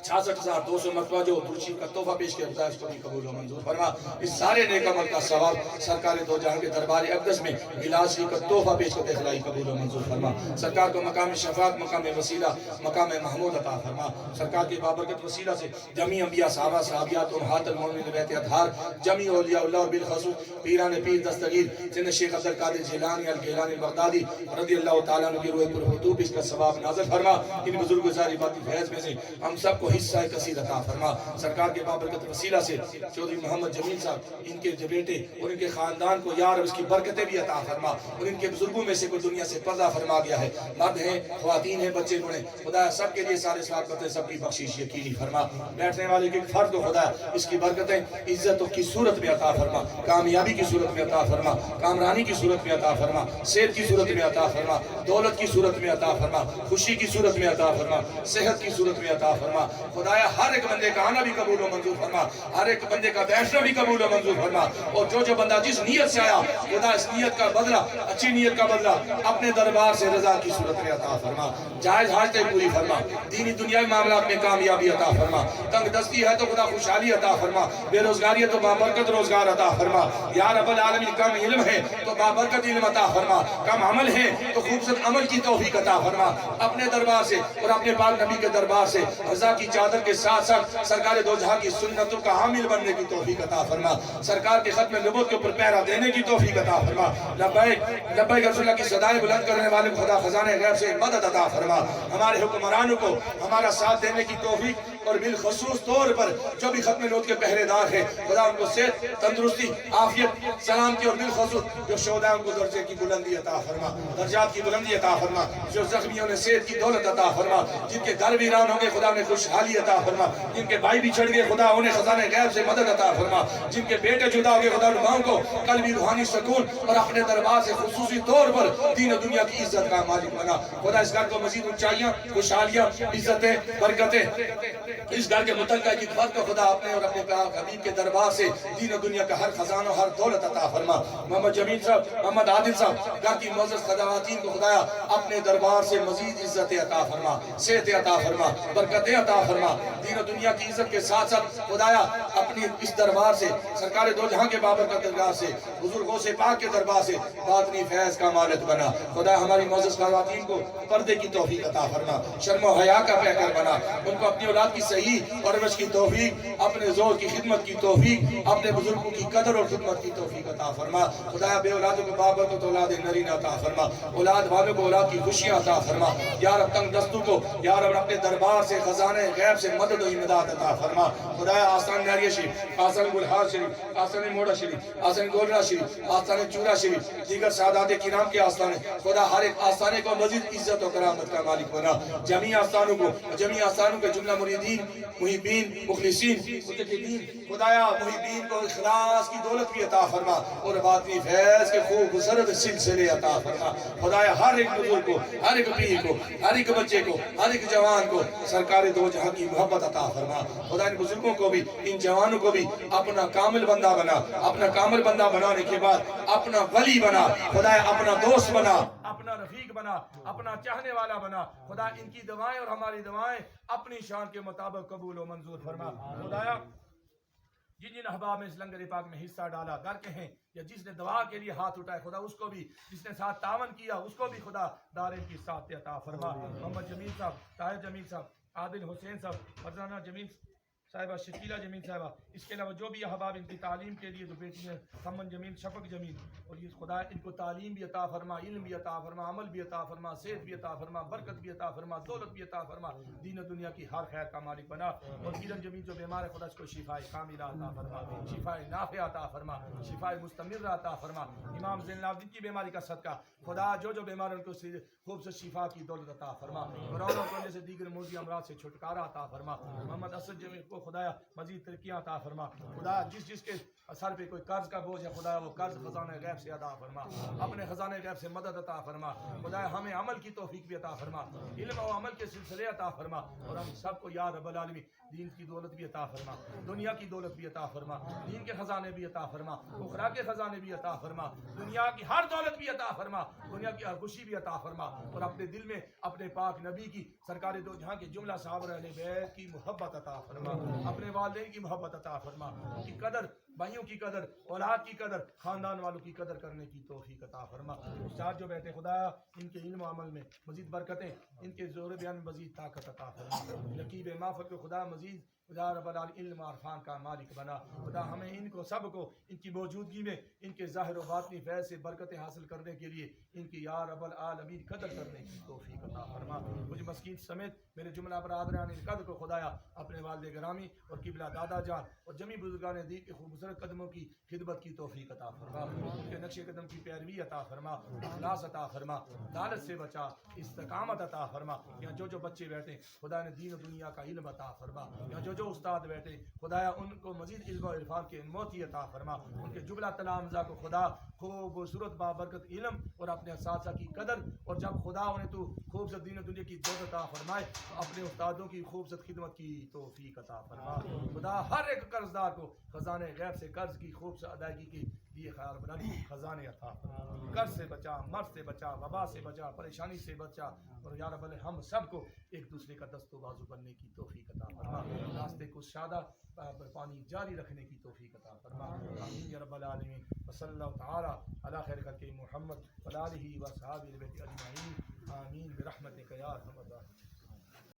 66,200 مرتبہ جو درود شریف کا تحفہ پیش کیا, خدا اس کو بھی قبول و منظور فرما. اس سارے نیک عمل کا ثواب سرکار دو جہاں کے دربار اقدس میں میلاد شریف کا تحفہ پیش کرتے خدائی قبول و منظور فرما. سرکار کو مقام شفاعت, مقام وسیلہ, مقام محمود عطا فرما. سرکار کے بابرکت وسیلہ سے جمی انبیاء, صحابہ, صحابیات, امہات المومنین, بیت اطہار, جمی اولیاء اللہ, اور بالخصوص پیران پیر دستگیر سید شیخ عبد القادر جیلانی الگیلانی البغدادی رضی اللہ تعالیٰ عنہ کی روح پر خطوب اس کا ثواب نازل فرما. ان بزرگ گزاری باتی فیض میں سے ہم سب کو حصہ کثیر عطا فرما. سرکار کے بابرکت وسیلہ سے چودھری محمد جمیل صاحب, ان کے بیٹے اور ان کے خاندان کو یا رب اس کی برکتیں بھی عطا فرما. اور ان کے بزرگوں میں سے کوئی دنیا سے پردہ فرما گیا ہے, مرد ہیں, خواتین ہیں, بچے بڑے, خدا سب کے لیے سارے ثواب کرتے, سب کی بخشش یقینی فرما. بیٹھنے والے کے فرد کو خدا اس کی برکتیں عزتوں کی صورت میں عطا فرما, کامیابی کی صورت میں عطا فرما, کامرانی کی صورت میں عطا فرما, صحت کی صورت میں عطا فرما, دولت کی صورت میں عطا فرما, خوشی کی صورت میں عطا فرما, صحت کی صورت میں عطا فرما. خدایا ہر ایک بندے کا آنا بھی قبول و منظور فرما, ہر ایک بندے کا بیٹھنا بھی قبول و منظور فرما. اور جو بندہ جس نیت سے آیا, خدا اس نیت کا بدلہ, اچھی نیت کا بدلہ اپنے دربار سے رضا کی صورت میں عطا فرما. جائز حاجتیں پوری فرما, دینی دنیاوی معاملات میں کامیابی عطا فرما. تنگ دستی ہے تو خدا خوشحالی عطا فرما, بے روزگاری ہے تو بابرکت روزگار عطا فرما. یا رب العالمین, کم علم ہے تو بابرکت علم عطا فرما, کم عمل ہے تو خوبصورت عمل کی توفیق عطا فرما. اپنے دربار سے اور اپنے پاک نبی کے دربار سے رضا کی چادر کے ساتھ ساتھ سرکار دو جہاں کی سنتوں کا حامل بننے کی توفیق عطا فرما. سرکار کے ختم نبوت کے اوپر پہرا دینے کی توفیق عطا فرما. لبیک لبیک رسول اللہ کی صدائیں بلند کرنے والے خدا خزانے غیب سے مدد عطا فرما. ہمارے حکمرانوں کو ہمارا ساتھ دینے کی توفیق اور بالخصوص طور پر جو بھی ختم نوت کے پہرے دار ہیں خدا ان کو صحت تندرستی عافیت سلامتی اور بالخصوص جو شہداء ان کو درجے کی بلندی عطا فرما درجات کی بلندی عطا فرما جو زخمیوں نے صحت کی دولت عطا فرما جن کے گھر ویران ہو گئے خدا انہیں خوشحالی عطا فرما جن کے بھائی بھی چھڑ گئے خدا انہیں خزانے غیب سے مدد عطا فرما جن کے بیٹے جدا ہو گئے خدا ان ماؤں کو قلبی روحانی سکون اور اپنے دربار سے خصوصی طور پر دین و دنیا کی عزت کا مالک بنا خدا اس گھر کو مزید اونچائیاں خوشحالیاں عزتیں برکتیں اس گھر کے متعلقہ کی فرق کو خدا اپنے اور اپنے حبیب کے دربار سے دین و دنیا کا ہر خزانہ ہر دولت عطا فرما محمد جمیل صاحب محمد عادل صاحب گھر کی معزز خدماتین کو خدایا اپنے دربار سے مزید عزت عطا فرما صحت عطا فرما برکتیں عطا فرما دین و دنیا کی عزت کے ساتھ ساتھ خدایا اپنی اس دربار سے سرکار دو جہاں کے بابر کا درگاہ سے بزرگوں سے پاک کے دربار سے باطنی فیض کا مالک بنا خدا ہماری معزز خواتین کو پردے کی توفیق عطا فرما شرم و حیا کا پیکر بنا ان کو اپنی اولاد کی صحیح پرورش کی توفیق اپنے زور کی خدمت کی توفیق اپنے بزرگوں کی قدر اور خدمت کی توفیق عطا فرما خدا بے اولادوں کو بابر کو تو اولاد نرین عطا فرما اولاد والوں کو اولاد کی خوشیاں عطا فرما یا رب تنگ دستوں کو یا رب اپنے دربار سے خزانے غیب سے مدد و امداد عطا فرما خدا آسان ناریہ شریف آسان گلہار شریف آسان موڑا شریف آسان گولرا شریف آسان چورا شریف دیگر سعادات کرام کے آستانے خدا ہر ایک آستانے کو مزید عزت و کرامت کا مالک بنا جمیع آستانوں کو جمیع آستانوں کے جملہ مریدین محبین مخلصین متقین خدایا محبین کو اخلاص کی دولت بھی عطا فرما اور باطنی فیض کے خوبصورت سلسلے عطا فرما خدایا ہر ایک بزرگ کو ہر ایک پیر کو ہر ایک بچے کو ہر ایک جوان کو سرکار دو جہاں کی محبت عطا فرما خدا ان بزرگوں کو بھی ان جوانوں کو بھی اپنا کامل بندہ بنا اپنا کامل بندہ بنانے کے بعد اپنا ولی بنا خدایا اپنا دوست بنا اپنا رفیق بنا اپنا چاہنے والا بنا خدا ان کی دعائیں اور ہماری دعائیں اپنی شان کے مطابق قبول و منظور فرما خدایا جن جن احباب میں اس لنگر پاک میں حصہ ڈالا گھر کے ہیں یا جس نے دعا کے لیے ہاتھ اٹھائے خدا اس کو بھی جس نے ساتھ تعاون کیا اس کو بھی خدا دارین کی ساتھ عطا فرما محمد جمیل صاحب طاہر جمیل صاحب عادل حسین صاحب فرزانہ جمیل صاحبہ شکیلہ جمیل صاحبہ اس کے علاوہ جو بھی احباب ان کی تعلیم کے لیے جو بیٹی ہیں سمن جمیل شفق جمیل اور یہ خدا ان کو تعلیم بھی عطا فرما علم بھی عطا فرما عمل بھی عطا فرما صحت بھی عطا فرما برکت بھی عطا فرما دولت بھی عطا فرما دین و دنیا کی ہر خیر کا مالک بنا اور کرن جمیل جو بیمار ہے خدا اس کو شفاء کاملہ عطا فرما شفاء نافع عطا فرما شفاء مستمر عطا فرما امام زین العابدین کی بیماری کا صدقہ خدا جو جو بیمار ان کو خوب سے شفا کی دولت عطا فرما کورونا کو جیسے دیگر موذی امراض سے چھٹکارا عطا فرما محمد اسد جمیل کو خدایا مزید ترقیاں عطا فرما خدا جس کے سر پہ کوئی قرض کا بوجھ ہے خدا وہ قرض خزانہ غیب سے عطا فرما اپنے خزانہ غیب سے مدد عطا فرما خدا ہمیں عمل کی توفیق بھی عطا فرما علم و عمل کے سلسلے عطا فرما اور ہم سب کو یا رب العالمین دین کی دولت بھی عطا فرما دنیا کی دولت بھی عطا فرما دین کے خزانے بھی عطا فرما اخرا کے خزانے بھی عطا فرما دنیا کی ہر دولت بھی عطا فرما دنیا کی ہر خوشی بھی عطا فرما اور اپنے دل میں اپنے پاک نبی کی سرکار دو جہاں کے جملہ صحابہ اہل بیت کی محبت عطا فرما اپنے والدین کی محبت عطا فرما ان کی قدر بھائیوں کی قدر اولاد کی قدر خاندان والوں کی قدر کرنے کی توفیق عطا فرما استاد جو بیٹھے خدا ان کے علم و عمل میں مزید برکتیں ان کے زور بیان میں مزید طاقت عطا فرما نقیب محفل کو خدا مزید خدا رب العالمین علم و عرفان کا مالک بنا خدا ہمیں ان کو سب کو ان کی موجودگی میں ان کے ظاہر و باطنی فیض سے برکتیں حاصل کرنے کے لیے ان کی یا رب العالمین قدر کرنے کی توفیق عطا فرما مجھ مسکین سمیت میرے جملہ برادران قدر کو خدایا اپنے والد گرامی اور قبلہ دادا جان اور جمی بزرگان دین کے خوبصورت قدموں کی خدمت کی توفیق عطا فرما ان کے نقش قدم کی پیروی عطا فرما اخلاص عطا فرما لالچ سے بچا استقامت عطا فرما یہاں جو جو بچے بیٹھے خدا نے دین و دنیا کا علم عطا فرما یہاں جو استاد بیٹھے خدایا ان کو مزید علم و عرفان کے موتی عطا فرما ان کے جملہ تلامذہ کو خدا خوبصورت بابرکت علم اور اپنے اساتذہ کی قدر اور جب خدا انہیں تو خوبصورت دین و دنیا کی دولت عطا فرمائے تو اپنے استادوں کی خوبصورت خدمت کی توفیق عطا فرما خدا ہر ایک قرضدار کو خزانے غیب سے قرض کی خوبصورت ادائیگی کی لیے خیال بنا خزانے عطا فرما قرض سے بچا مرض سے بچا وبا سے بچا پریشانی سے بچا اور یا رب ہم سب کو ایک دوسرے کا دست و بازو بننے کی توفیق عطا فرما راستے کو شادہ پانی جاری رکھنے کی توفیق عطا فرما آمین یا رب العالمین وصلی اللہ تعالی علی خیر خلق محمد وعلی آلہ و صحابہ اجمعین آمین برحمتک یا ارحم الراحمین.